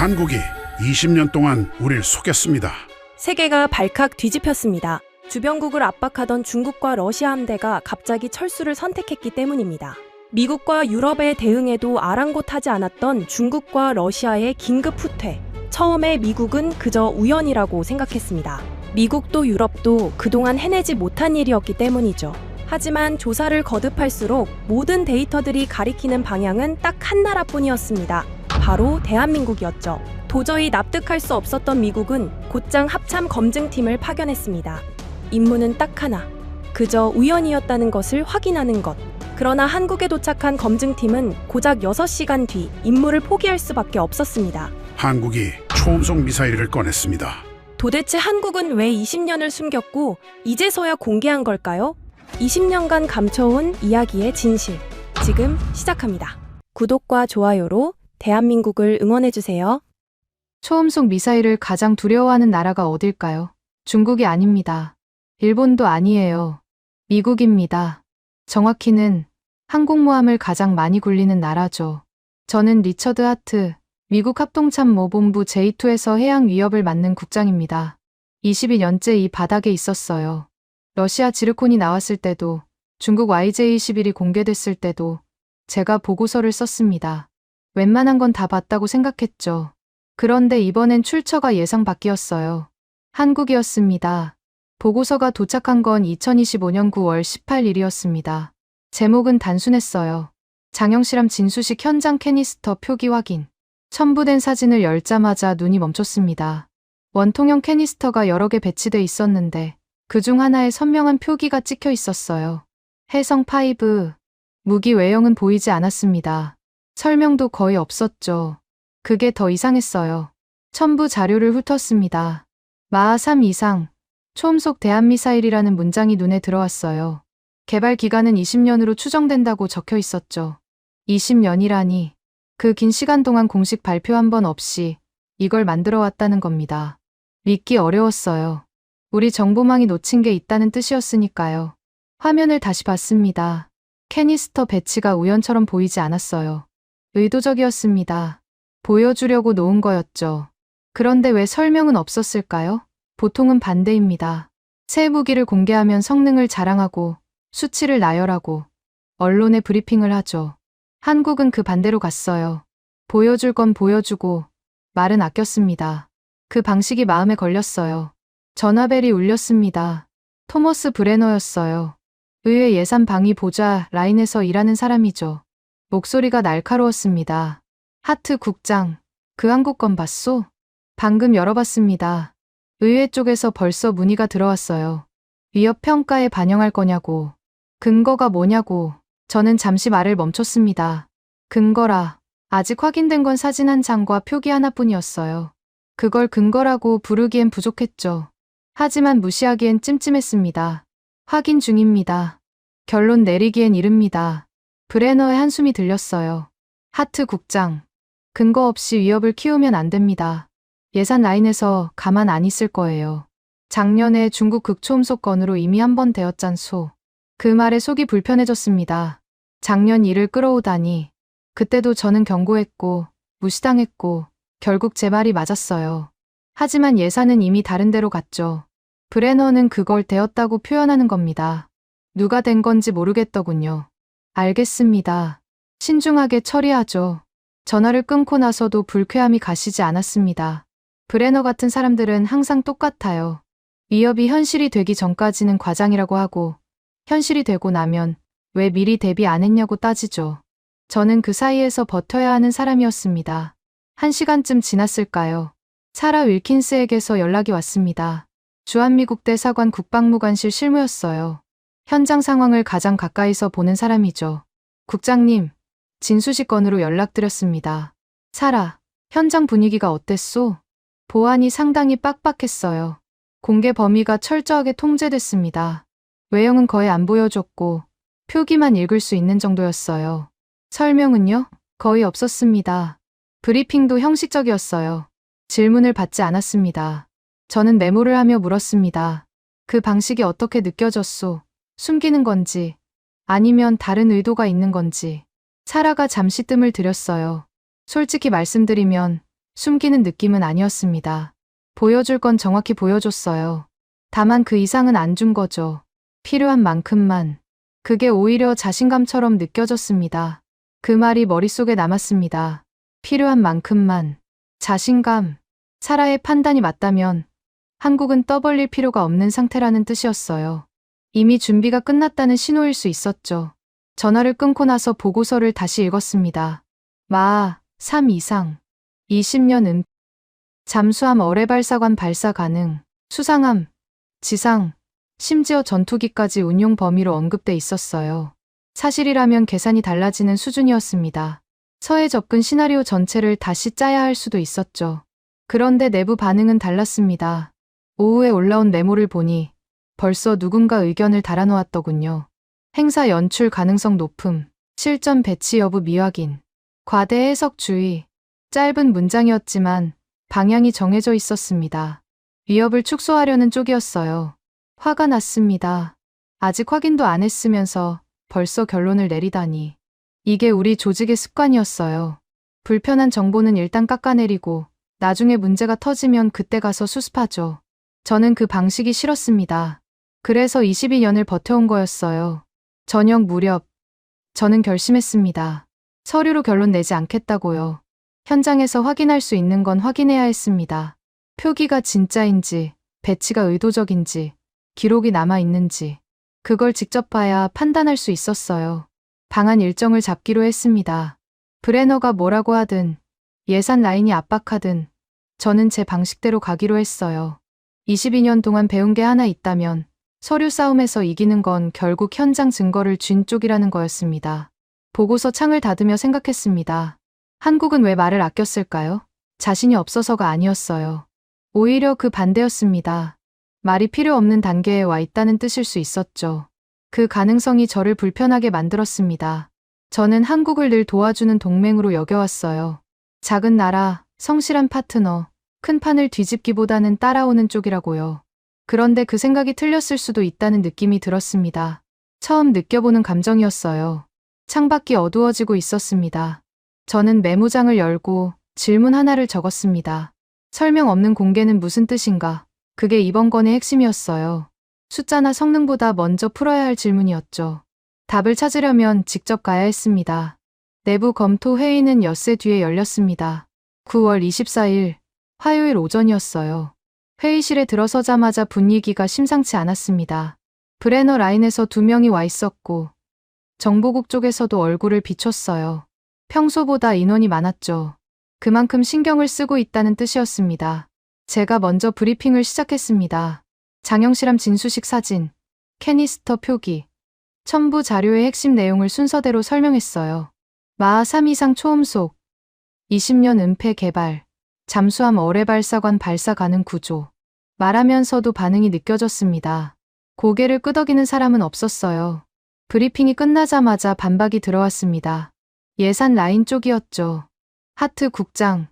한국이 20년 동안 우릴 속였습니다. 세계가 발칵 뒤집혔습니다. 주변국을 압박하던 중국과 러시아 함대가 갑자기 철수를 선택했기 때문입니다. 미국과 유럽의 대응에도 아랑곳하지 않았던 중국과 러시아의 긴급 후퇴. 처음에 미국은 그저 우연이라고 생각했습니다. 미국도 유럽도 그동안 해내지 못한 일이었기 때문이죠. 하지만 조사를 거듭할수록 모든 데이터들이 가리키는 방향은 딱 한 나라뿐이었습니다. 바로 대한민국이었죠. 도저히 납득할 수 없었던 미국은 곧장 합참 검증팀을 파견했습니다. 임무는 딱 하나. 그저 우연이었다는 것을 확인하는 것. 그러나 한국에 도착한 검증팀은 고작 6시간 뒤 임무를 포기할 수밖에 없었습니다. 한국이 초음속 미사일을 꺼냈습니다. 도대체 한국은 왜 20년을 숨겼고 이제서야 공개한 걸까요? 20년간 감춰온 이야기의 진실. 지금 시작합니다. 구독과 좋아요로 대한민국을 응원해주세요. 초음속 미사일을 가장 두려워하는 나라가 어딜까요? 중국이 아닙니다. 일본도 아니에요. 미국입니다. 정확히는 항공모함을 가장 많이 굴리는 나라죠. 저는 리처드 하트, 미국 합동참모본부 J2에서 해양 위협을 맡는 국장입니다. 22년째 이 바닥에 있었어요. 러시아 지르콘이 나왔을 때도, 중국 YJ-21이 공개됐을 때도 제가 보고서를 썼습니다. 웬만한 건 다 봤다고 생각했죠. 그런데 이번엔 출처가 예상 밖이었어요. 한국이었습니다. 보고서가 도착한 건 2025년 9월 18일이었습니다. 제목은 단순했어요. 장영실함 진수식 현장 캐니스터 표기 확인. 첨부된 사진을 열자마자 눈이 멈췄습니다. 원통형 캐니스터가 여러 개 배치돼 있었는데 그중 하나에 선명한 표기가 찍혀 있었어요. 해성5. 무기 외형은 보이지 않았습니다. 설명도 거의 없었죠. 그게 더 이상했어요. 첨부 자료를 훑었습니다. 마하 3 이상, 초음속 대한미사일이라는 문장이 눈에 들어왔어요. 개발 기간은 20년으로 추정된다고 적혀 있었죠. 20년이라니, 그 긴 시간 동안 공식 발표 한 번 없이 이걸 만들어 왔다는 겁니다. 믿기 어려웠어요. 우리 정보망이 놓친 게 있다는 뜻이었으니까요. 화면을 다시 봤습니다. 캐니스터 배치가 우연처럼 보이지 않았어요. 의도적이었습니다. 보여주려고 놓은 거였죠. 그런데 왜 설명은 없었을까요? 보통은 반대입니다. 새 무기를 공개하면 성능을 자랑하고 수치를 나열하고 언론에 브리핑을 하죠. 한국은 그 반대로 갔어요. 보여줄 건 보여주고 말은 아꼈습니다. 그 방식이 마음에 걸렸어요. 전화벨이 울렸습니다. 토머스 브레너였어요. 의회 예산 방위 보좌 라인에서 일하는 사람이죠. 목소리가 날카로웠습니다. 하트 국장, 그 한국 건 봤소? 방금 열어봤습니다. 의회 쪽에서 벌써 문의가 들어왔어요. 위협 평가에 반영할 거냐고. 근거가 뭐냐고. 저는 잠시 말을 멈췄습니다. 근거라. 아직 확인된 건 사진 한 장과 표기 하나뿐이었어요. 그걸 근거라고 부르기엔 부족했죠. 하지만 무시하기엔 찜찜했습니다. 확인 중입니다. 결론 내리기엔 이릅니다. 브레너의 한숨이 들렸어요. 하트 국장. 근거 없이 위협을 키우면 안 됩니다. 예산 라인에서 가만 안 있을 거예요. 작년에 중국 극초음속 건으로 이미 한 번 되었잖소. 그 말에 속이 불편해졌습니다. 작년 일을 끌어오다니. 그때도 저는 경고했고 무시당했고 결국 제 말이 맞았어요. 하지만 예산은 이미 다른 데로 갔죠. 브레너는 그걸 되었다고 표현하는 겁니다. 누가 된 건지 모르겠더군요. 알겠습니다. 신중하게 처리하죠. 전화를 끊고 나서도 불쾌함이 가시지 않았습니다. 브레너 같은 사람들은 항상 똑같아요. 위협이 현실이 되기 전까지는 과장이라고 하고 현실이 되고 나면 왜 미리 대비 안 했냐고 따지죠. 저는 그 사이에서 버텨야 하는 사람이었습니다. 1시간쯤 지났을까요? 사라 윌킨스에게서 연락이 왔습니다. 주한미국 대사관 국방무관실 실무였어요. 현장 상황을 가장 가까이서 보는 사람이죠. 국장님, 진수식 건으로 연락드렸습니다. 사라, 현장 분위기가 어땠소? 보안이 상당히 빡빡했어요. 공개 범위가 철저하게 통제됐습니다. 외형은 거의 안 보여줬고 표기만 읽을 수 있는 정도였어요. 설명은요? 거의 없었습니다. 브리핑도 형식적이었어요. 질문을 받지 않았습니다. 저는 메모를 하며 물었습니다. 그 방식이 어떻게 느껴졌소? 숨기는 건지 아니면 다른 의도가 있는 건지. 사라가 잠시 뜸을 들였어요. 솔직히 말씀드리면 숨기는 느낌은 아니었습니다. 보여줄 건 정확히 보여줬어요. 다만 그 이상은 안 준 거죠. 필요한 만큼만. 그게 오히려 자신감처럼 느껴졌습니다. 그 말이 머릿속에 남았습니다. 필요한 만큼만. 자신감. 사라의 판단이 맞다면 한국은 떠벌릴 필요가 없는 상태라는 뜻이었어요. 이미 준비가 끝났다는 신호일 수 있었죠. 전화를 끊고 나서 보고서를 다시 읽었습니다. 마, 3 이상. 20년 잠수함 어뢰발사관 발사 가능. 수상함, 지상, 심지어 전투기까지 운용 범위로 언급돼 있었어요. 사실이라면 계산이 달라지는 수준이었습니다. 서해 접근 시나리오 전체를 다시 짜야 할 수도 있었죠. 그런데 내부 반응은 달랐습니다. 오후에 올라온 메모를 보니 벌써 누군가 의견을 달아놓았더군요. 행사 연출 가능성 높음, 실전 배치 여부 미확인, 과대 해석 주의. 짧은 문장이었지만 방향이 정해져 있었습니다. 위협을 축소하려는 쪽이었어요. 화가 났습니다. 아직 확인도 안 했으면서 벌써 결론을 내리다니. 이게 우리 조직의 습관이었어요. 불편한 정보는 일단 깎아내리고 나중에 문제가 터지면 그때 가서 수습하죠. 저는 그 방식이 싫었습니다. 그래서 22년을 버텨온 거였어요. 저녁 무렵 저는 결심했습니다. 서류로 결론 내지 않겠다고요. 현장에서 확인할 수 있는 건 확인해야 했습니다. 표기가 진짜인지, 배치가 의도적인지, 기록이 남아있는지. 그걸 직접 봐야 판단할 수 있었어요. 방한 일정을 잡기로 했습니다. 브레너가 뭐라고 하든, 예산 라인이 압박하든, 저는 제 방식대로 가기로 했어요. 22년 동안 배운 게 하나 있다면, 서류 싸움에서 이기는 건 결국 현장 증거를 쥔 쪽이라는 거였습니다. 보고서 창을 닫으며 생각했습니다. 한국은 왜 말을 아꼈을까요? 자신이 없어서가 아니었어요. 오히려 그 반대였습니다. 말이 필요 없는 단계에 와 있다는 뜻일 수 있었죠. 그 가능성이 저를 불편하게 만들었습니다. 저는 한국을 늘 도와주는 동맹으로 여겨왔어요. 작은 나라, 성실한 파트너, 큰 판을 뒤집기보다는 따라오는 쪽이라고요. 그런데 그 생각이 틀렸을 수도 있다는 느낌이 들었습니다. 처음 느껴보는 감정이었어요. 창밖이 어두워지고 있었습니다. 저는 메모장을 열고 질문 하나를 적었습니다. 설명 없는 공개는 무슨 뜻인가? 그게 이번 건의 핵심이었어요. 숫자나 성능보다 먼저 풀어야 할 질문이었죠. 답을 찾으려면 직접 가야 했습니다. 내부 검토 회의는 엿새 뒤에 열렸습니다. 9월 24일 화요일 오전이었어요. 회의실에 들어서자마자 분위기가 심상치 않았습니다. 브레너 라인에서 2명이 와 있었고 정보국 쪽에서도 얼굴을 비췄어요. 평소보다 인원이 많았죠. 그만큼 신경을 쓰고 있다는 뜻이었습니다. 제가 먼저 브리핑을 시작했습니다. 장영실함 진수식 사진, 캐니스터 표기, 첨부 자료의 핵심 내용을 순서대로 설명했어요. 마 3 이상 초음속, 20년 은폐 개발, 잠수함 어뢰발사관 발사 가능 구조. 말하면서도 반응이 느껴졌습니다. 고개를 끄덕이는 사람은 없었어요. 브리핑이 끝나자마자 반박이 들어왔습니다. 예산 라인 쪽이었죠. 하트 국장.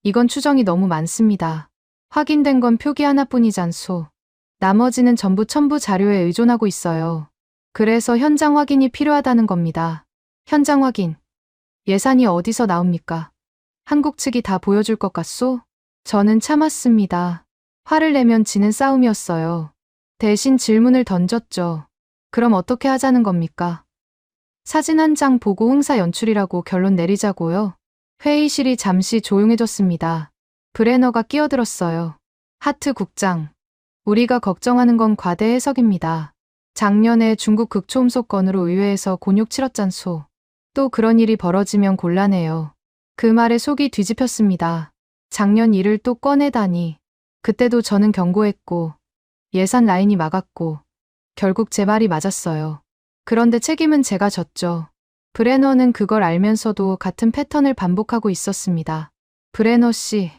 이건 추정이 너무 많습니다. 확인된 건 표기 하나뿐이잖소. 나머지는 전부 첨부 자료에 의존하고 있어요. 그래서 현장 확인이 필요하다는 겁니다. 현장 확인. 예산이 어디서 나옵니까? 한국 측이 다 보여줄 것 같소? 저는 참았습니다. 화를 내면 지는 싸움이었어요. 대신 질문을 던졌죠. 그럼 어떻게 하자는 겁니까? 사진 한 장 보고 흥사 연출이라고 결론 내리자고요. 회의실이 잠시 조용해졌습니다. 브레너가 끼어들었어요. 하트 국장. 우리가 걱정하는 건 과대 해석입니다. 작년에 중국 극초음속 건으로 의회에서 곤욕 치렀잖소. 또 그런 일이 벌어지면 곤란해요. 그 말에 속이 뒤집혔습니다. 작년 일을 또 꺼내다니. 그때도 저는 경고했고 예산 라인이 막았고 결국 제 말이 맞았어요. 그런데 책임은 제가 졌죠. 브레너는 그걸 알면서도 같은 패턴을 반복하고 있었습니다. 브레너 씨,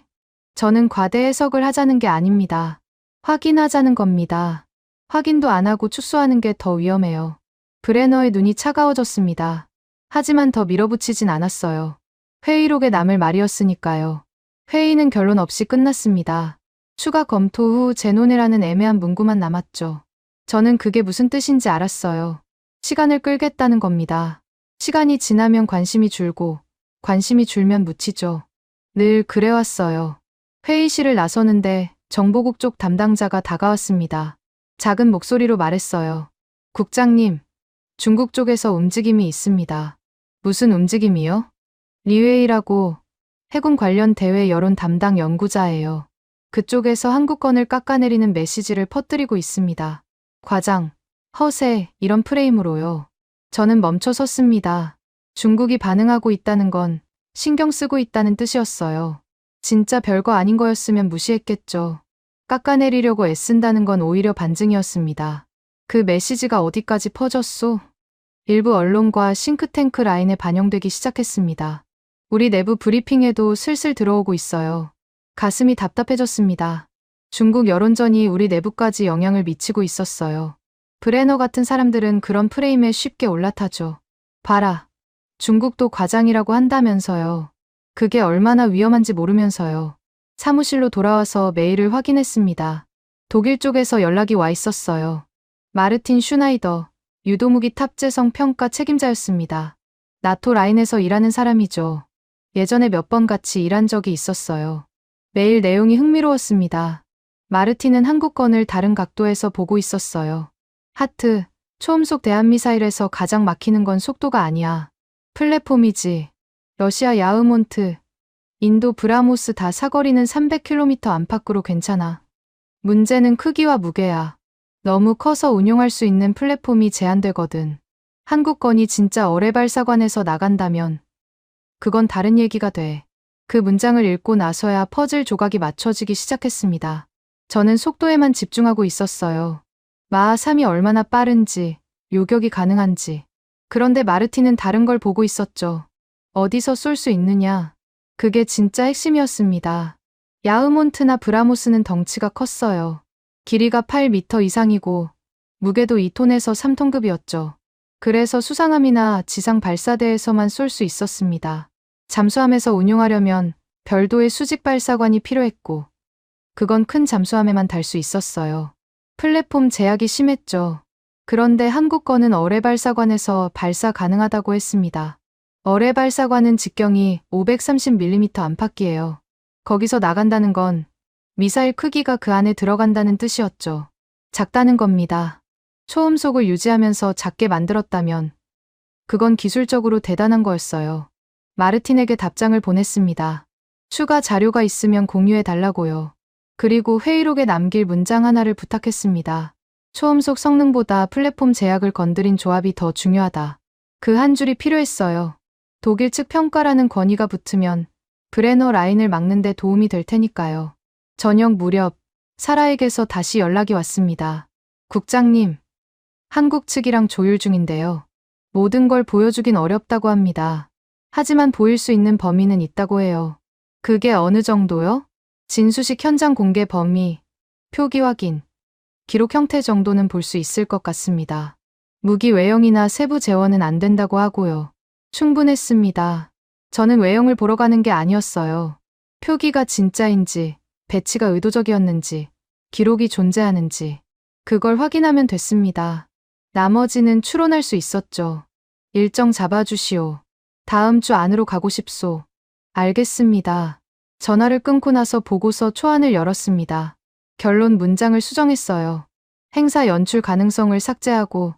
저는 과대 해석을 하자는 게 아닙니다. 확인하자는 겁니다. 확인도 안 하고 축소하는 게 더 위험해요. 브레너의 눈이 차가워졌습니다. 하지만 더 밀어붙이진 않았어요. 회의록에 남을 말이었으니까요. 회의는 결론 없이 끝났습니다. 추가 검토 후 재논의라는 애매한 문구만 남았죠. 저는 그게 무슨 뜻인지 알았어요. 시간을 끌겠다는 겁니다. 시간이 지나면 관심이 줄고 관심이 줄면 묻히죠. 늘 그래왔어요. 회의실을 나서는데 정보국 쪽 담당자가 다가왔습니다. 작은 목소리로 말했어요. 국장님, 중국 쪽에서 움직임이 있습니다. 무슨 움직임이요? 리웨이라고 해군 관련 대외 여론 담당 연구자예요. 그쪽에서 한국권을 깎아내리는 메시지를 퍼뜨리고 있습니다. 과장, 허세, 이런 프레임으로요. 저는 멈춰 섰습니다. 중국이 반응하고 있다는 건 신경 쓰고 있다는 뜻이었어요. 진짜 별거 아닌 거였으면 무시했겠죠. 깎아내리려고 애쓴다는 건 오히려 반증이었습니다. 그 메시지가 어디까지 퍼졌소? 일부 언론과 싱크탱크 라인에 반영되기 시작했습니다. 우리 내부 브리핑에도 슬슬 들어오고 있어요. 가슴이 답답해졌습니다. 중국 여론전이 우리 내부까지 영향을 미치고 있었어요. 브레너 같은 사람들은 그런 프레임에 쉽게 올라타죠. 봐라. 중국도 과장이라고 한다면서요. 그게 얼마나 위험한지 모르면서요. 사무실로 돌아와서 메일을 확인했습니다. 독일 쪽에서 연락이 와 있었어요. 마르틴 슈나이더, 유도무기 탑재성 평가 책임자였습니다. 나토 라인에서 일하는 사람이죠. 예전에 몇 번 같이 일한 적이 있었어요. 메일 내용이 흥미로웠습니다. 마르틴은 한국권을 다른 각도에서 보고 있었어요. 하트, 초음속 대한미사일에서 가장 막히는 건 속도가 아니야. 플랫폼이지. 러시아 야흐몬트, 인도 브라모스 다 사거리는 300km 안팎으로 괜찮아. 문제는 크기와 무게야. 너무 커서 운용할 수 있는 플랫폼이 제한되거든. 한국권이 진짜 어뢰발사관에서 나간다면 그건 다른 얘기가 돼. 그 문장을 읽고 나서야 퍼즐 조각이 맞춰지기 시작했습니다. 저는 속도에만 집중하고 있었어요. 마하 3이 얼마나 빠른지, 요격이 가능한지. 그런데 마르틴은 다른 걸 보고 있었죠. 어디서 쏠 수 있느냐. 그게 진짜 핵심이었습니다. 야흐몬트나 브라모스는 덩치가 컸어요. 길이가 8m 이상이고 무게도 2톤에서 3톤급이었죠. 그래서 수상함이나 지상 발사대에서만 쏠 수 있었습니다. 잠수함에서 운용하려면 별도의 수직 발사관이 필요했고 그건 큰 잠수함에만 달 수 있었어요. 플랫폼 제약이 심했죠. 그런데 한국권은 어뢰발사관에서 발사 가능하다고 했습니다. 어뢰발사관은 직경이 530mm 안팎이에요. 거기서 나간다는 건 미사일 크기가 그 안에 들어간다는 뜻이었죠. 작다는 겁니다. 초음속을 유지하면서 작게 만들었다면 그건 기술적으로 대단한 거였어요. 마르틴에게 답장을 보냈습니다. 추가 자료가 있으면 공유해 달라고요. 그리고 회의록에 남길 문장 하나를 부탁했습니다. 초음속 성능보다 플랫폼 제약을 건드린 조합이 더 중요하다. 그 한 줄이 필요했어요. 독일 측 평가라는 권위가 붙으면 브레너 라인을 막는 데 도움이 될 테니까요. 저녁 무렵 사라에게서 다시 연락이 왔습니다. 국장님, 한국 측이랑 조율 중인데요. 모든 걸 보여주긴 어렵다고 합니다. 하지만 보일 수 있는 범위는 있다고 해요. 그게 어느 정도요? 진수식 현장 공개 범위, 표기 확인, 기록 형태 정도는 볼 수 있을 것 같습니다. 무기 외형이나 세부 재원은 안 된다고 하고요. 충분했습니다. 저는 외형을 보러 가는 게 아니었어요. 표기가 진짜인지, 배치가 의도적이었는지, 기록이 존재하는지, 그걸 확인하면 됐습니다. 나머지는 추론할 수 있었죠. 일정 잡아주시오. 다음 주 안으로 가고 싶소. 알겠습니다. 전화를 끊고 나서 보고서 초안을 열었습니다. 결론 문장을 수정했어요. 행사 연출 가능성을 삭제하고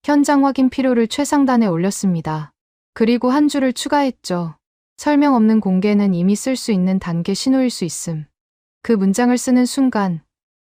현장 확인 필요를 최상단에 올렸습니다. 그리고 한 줄을 추가했죠. 설명 없는 공개는 이미 쓸 수 있는 단계 신호일 수 있음. 그 문장을 쓰는 순간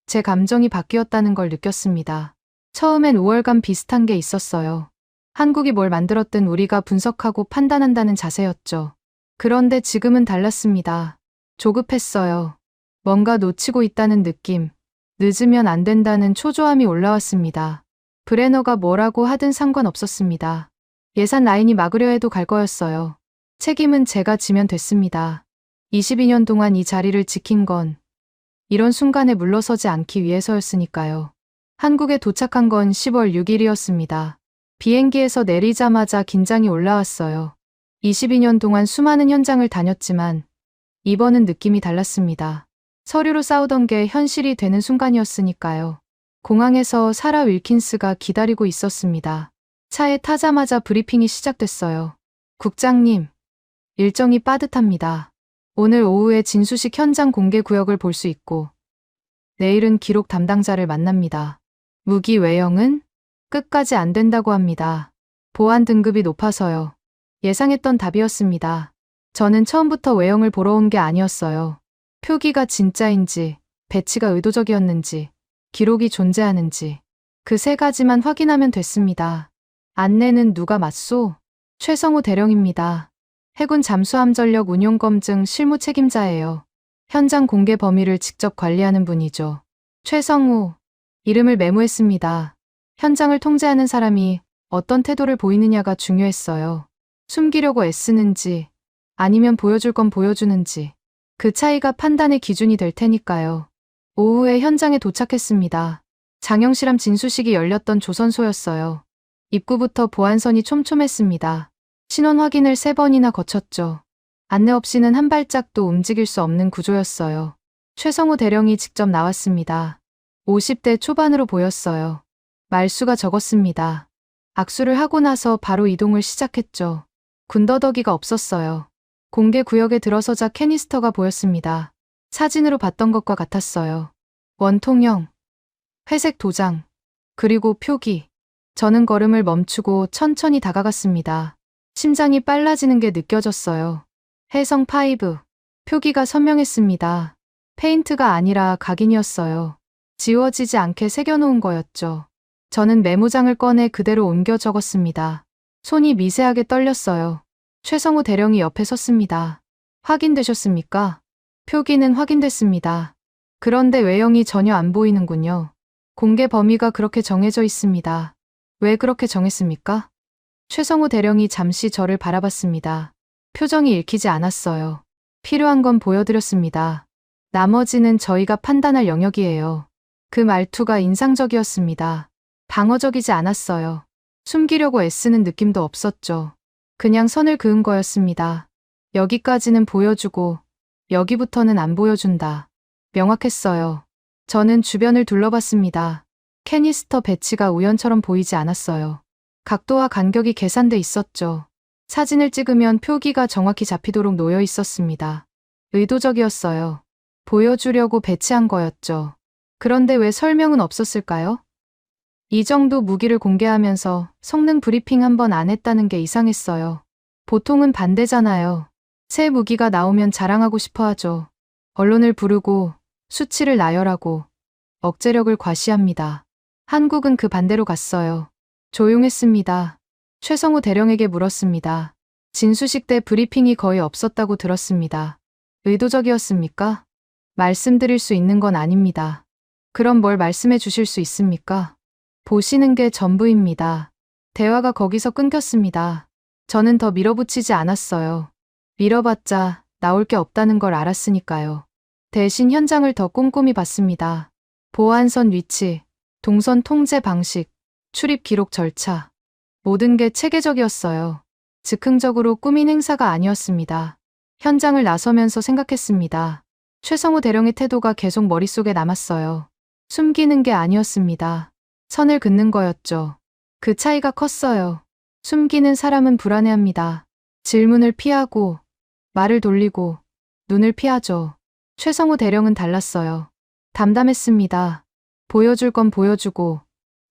제 감정이 바뀌었다는 걸 느꼈습니다. 처음엔 우월감 비슷한 게 있었어요. 한국이 뭘 만들었든 우리가 분석하고 판단한다는 자세였죠. 그런데 지금은 달랐습니다. 조급했어요. 뭔가 놓치고 있다는 느낌, 늦으면 안 된다는 초조함이 올라왔습니다. 브레너가 뭐라고 하든 상관없었습니다. 예산 라인이 막으려 해도 갈 거였어요. 책임은 제가 지면 됐습니다. 22년 동안 이 자리를 지킨 건 이런 순간에 물러서지 않기 위해서였으니까요. 한국에 도착한 건 10월 6일이었습니다. 비행기에서 내리자마자 긴장이 올라왔어요. 22년 동안 수많은 현장을 다녔지만 이번은 느낌이 달랐습니다. 서류로 싸우던 게 현실이 되는 순간이었으니까요. 공항에서 사라 윌킨스가 기다리고 있었습니다. 차에 타자마자 브리핑이 시작됐어요. 국장님, 일정이 빠듯합니다. 오늘 오후에 진수식 현장 공개 구역을 볼 수 있고 내일은 기록 담당자를 만납니다. 무기 외형은 끝까지 안 된다고 합니다. 보안 등급이 높아서요. 예상했던 답이었습니다. 저는 처음부터 외형을 보러 온 게 아니었어요. 표기가 진짜인지, 배치가 의도적이었는지, 기록이 존재하는지 그 세 가지만 확인하면 됐습니다. 안내는 누가 맞소? 최성우 대령입니다. 해군 잠수함 전력 운용 검증 실무 책임자예요. 현장 공개 범위를 직접 관리하는 분이죠. 최성우. 이름을 메모했습니다. 현장을 통제하는 사람이 어떤 태도를 보이느냐가 중요했어요. 숨기려고 애쓰는지 아니면 보여줄 건 보여주는지 그 차이가 판단의 기준이 될 테니까요. 오후에 현장에 도착했습니다. 장영실함 진수식이 열렸던 조선소였어요. 입구부터 보안선이 촘촘했습니다. 신원 확인을 3번이나 거쳤죠. 안내 없이는 한 발짝도 움직일 수 없는 구조였어요. 최성우 대령이 직접 나왔습니다. 50대 초반으로 보였어요. 말수가 적었습니다. 악수를 하고 나서 바로 이동을 시작했죠. 군더더기가 없었어요. 공개 구역에 들어서자 캐니스터가 보였습니다. 사진으로 봤던 것과 같았어요. 원통형, 회색 도장, 그리고 표기. 저는 걸음을 멈추고 천천히 다가갔습니다. 심장이 빨라지는 게 느껴졌어요. 해성5. 표기가 선명했습니다. 페인트가 아니라 각인이었어요. 지워지지 않게 새겨놓은 거였죠. 저는 메모장을 꺼내 그대로 옮겨 적었습니다. 손이 미세하게 떨렸어요. 최성우 대령이 옆에 섰습니다. 확인되셨습니까? 표기는 확인됐습니다. 그런데 외형이 전혀 안 보이는군요. 공개 범위가 그렇게 정해져 있습니다. 왜 그렇게 정했습니까? 최성우 대령이 잠시 저를 바라봤습니다. 표정이 읽히지 않았어요. 필요한 건 보여드렸습니다. 나머지는 저희가 판단할 영역이에요. 그 말투가 인상적이었습니다. 방어적이지 않았어요. 숨기려고 애쓰는 느낌도 없었죠. 그냥 선을 그은 거였습니다. 여기까지는 보여주고 여기부터는 안 보여준다. 명확했어요. 저는 주변을 둘러봤습니다. 캐니스터 배치가 우연처럼 보이지 않았어요. 각도와 간격이 계산돼 있었죠. 사진을 찍으면 표기가 정확히 잡히도록 놓여 있었습니다. 의도적이었어요. 보여주려고 배치한 거였죠. 그런데 왜 설명은 없었을까요? 이 정도 무기를 공개하면서 성능 브리핑 한 번 안 했다는 게 이상했어요. 보통은 반대잖아요. 새 무기가 나오면 자랑하고 싶어 하죠. 언론을 부르고 수치를 나열하고 억제력을 과시합니다. 한국은 그 반대로 갔어요. 조용했습니다. 최성우 대령에게 물었습니다. 진수식 때 브리핑이 거의 없었다고 들었습니다. 의도적이었습니까? 말씀드릴 수 있는 건 아닙니다. 그럼 뭘 말씀해 주실 수 있습니까? 보시는 게 전부입니다. 대화가 거기서 끊겼습니다. 저는 더 밀어붙이지 않았어요. 밀어봤자 나올 게 없다는 걸 알았으니까요. 대신 현장을 더 꼼꼼히 봤습니다. 보안선 위치, 동선 통제 방식, 출입 기록 절차. 모든 게 체계적이었어요. 즉흥적으로 꾸민 행사가 아니었습니다. 현장을 나서면서 생각했습니다. 최성우 대령의 태도가 계속 머릿속에 남았어요. 숨기는 게 아니었습니다. 선을 긋는 거였죠. 그 차이가 컸어요. 숨기는 사람은 불안해합니다. 질문을 피하고, 말을 돌리고, 눈을 피하죠. 최성우 대령은 달랐어요. 담담했습니다. 보여줄 건 보여주고,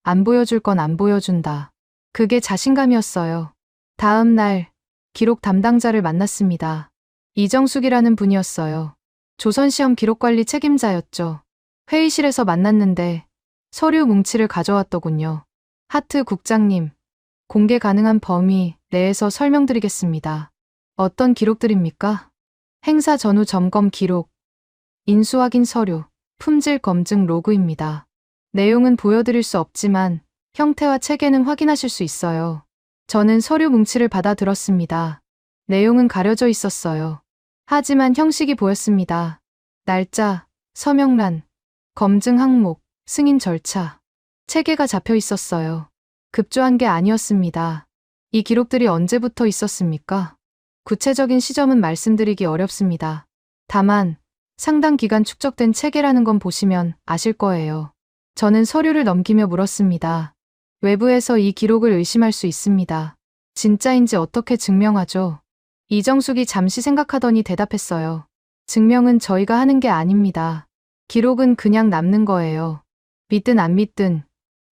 안 보여줄 건 안 보여준다. 그게 자신감이었어요. 다음 날, 기록 담당자를 만났습니다. 이정숙이라는 분이었어요. 조선시험 기록관리 책임자였죠. 회의실에서 만났는데 서류 뭉치를 가져왔더군요. 하트 국장님, 공개 가능한 범위 내에서 설명드리겠습니다. 어떤 기록들입니까? 행사 전후 점검 기록, 인수 확인 서류, 품질 검증 로그입니다. 내용은 보여드릴 수 없지만 형태와 체계는 확인하실 수 있어요. 저는 서류 뭉치를 받아 들었습니다. 내용은 가려져 있었어요. 하지만 형식이 보였습니다. 날짜, 서명란, 검증 항목, 승인 절차. 체계가 잡혀 있었어요. 급조한 게 아니었습니다. 이 기록들이 언제부터 있었습니까? 구체적인 시점은 말씀드리기 어렵습니다. 다만 상당 기간 축적된 체계라는 건 보시면 아실 거예요. 저는 서류를 넘기며 물었습니다. 외부에서 이 기록을 의심할 수 있습니다. 진짜인지 어떻게 증명하죠? 이정숙이 잠시 생각하더니 대답했어요. 증명은 저희가 하는 게 아닙니다. 기록은 그냥 남는 거예요. 믿든 안 믿든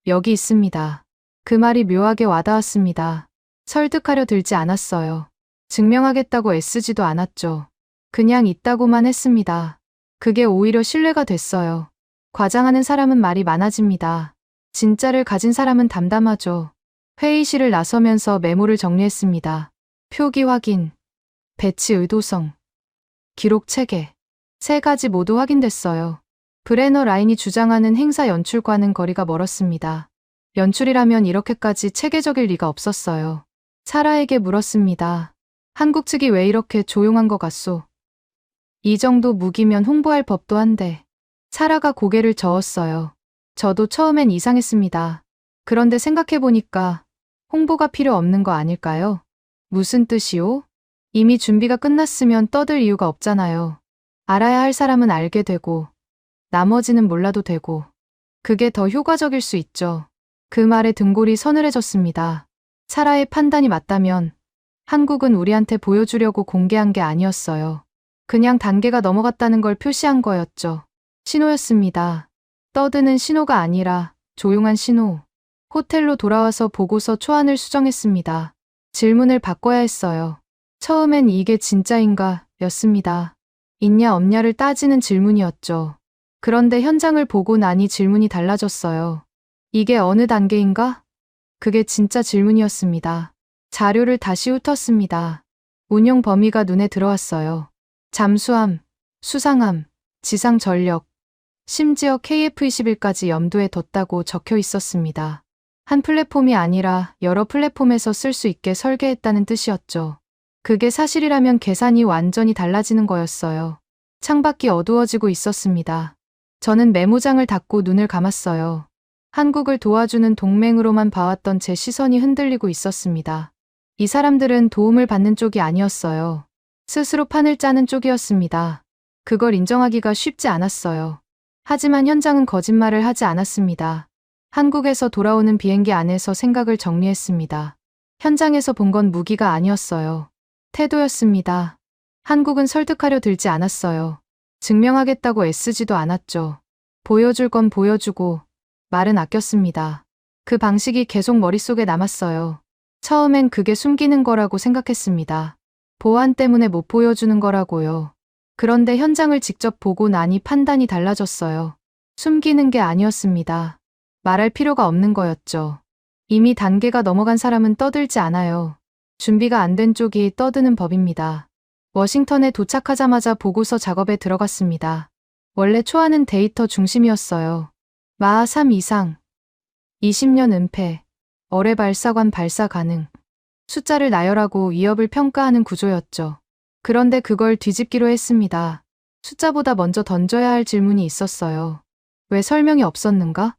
여기 있습니다. 그 말이 묘하게 와닿았습니다. 설득하려 들지 않았어요. 증명하겠다고 애쓰지도 않았죠. 그냥 있다고만 했습니다. 그게 오히려 신뢰가 됐어요. 과장하는 사람은 말이 많아집니다. 진짜를 가진 사람은 담담하죠. 회의실을 나서면서 메모를 정리했습니다. 표기 확인, 배치 의도성, 기록 체계. 3가지 모두 확인됐어요. 브레너 라인이 주장하는 행사 연출과는 거리가 멀었습니다. 연출이라면 이렇게까지 체계적일 리가 없었어요. 사라에게 물었습니다. 한국 측이 왜 이렇게 조용한 것 같소? 이 정도 무기면 홍보할 법도 한데. 사라가 고개를 저었어요. 저도 처음엔 이상했습니다. 그런데 생각해보니까 홍보가 필요 없는 거 아닐까요? 무슨 뜻이오? 이미 준비가 끝났으면 떠들 이유가 없잖아요. 알아야 할 사람은 알게 되고 나머지는 몰라도 되고 그게 더 효과적일 수 있죠. 그 말에 등골이 서늘해졌습니다. 사라의 판단이 맞다면 한국은 우리한테 보여주려고 공개한 게 아니었어요. 그냥 단계가 넘어갔다는 걸 표시한 거였죠. 신호였습니다. 떠드는 신호가 아니라 조용한 신호. 호텔로 돌아와서 보고서 초안을 수정했습니다. 질문을 바꿔야 했어요. 처음엔 이게 진짜인가 였습니다. 있냐 없냐를 따지는 질문이었죠. 그런데 현장을 보고 나니 질문이 달라졌어요. 이게 어느 단계인가? 그게 진짜 질문이었습니다. 자료를 다시 훑었습니다. 운용 범위가 눈에 들어왔어요. 잠수함, 수상함, 지상 전력, 심지어 KF-21까지 염두에 뒀다고 적혀 있었습니다. 한 플랫폼이 아니라 여러 플랫폼에서 쓸 수 있게 설계했다는 뜻이었죠. 그게 사실이라면 계산이 완전히 달라지는 거였어요. 창밖이 어두워지고 있었습니다. 저는 메모장을 닫고 눈을 감았어요. 한국을 도와주는 동맹으로만 봐왔던 제 시선이 흔들리고 있었습니다. 이 사람들은 도움을 받는 쪽이 아니었어요. 스스로 판을 짜는 쪽이었습니다. 그걸 인정하기가 쉽지 않았어요. 하지만 현장은 거짓말을 하지 않았습니다. 한국에서 돌아오는 비행기 안에서 생각을 정리했습니다. 현장에서 본 건 무기가 아니었어요. 태도였습니다. 한국은 설득하려 들지 않았어요. 증명하겠다고 애쓰지도 않았죠. 보여줄 건 보여주고 말은 아꼈습니다. 그 방식이 계속 머릿속에 남았어요. 처음엔 그게 숨기는 거라고 생각했습니다. 보안 때문에 못 보여주는 거라고요. 그런데 현장을 직접 보고 나니 판단이 달라졌어요. 숨기는 게 아니었습니다. 말할 필요가 없는 거였죠. 이미 단계가 넘어간 사람은 떠들지 않아요. 준비가 안 된 쪽이 떠드는 법입니다. 워싱턴에 도착하자마자 보고서 작업에 들어갔습니다. 원래 초안은 데이터 중심이었어요. 마하 3 이상, 20년 은폐, 어뢰 발사관 발사 가능, 숫자를 나열하고 위협을 평가하는 구조였죠. 그런데 그걸 뒤집기로 했습니다. 숫자보다 먼저 던져야 할 질문이 있었어요. 왜 설명이 없었는가?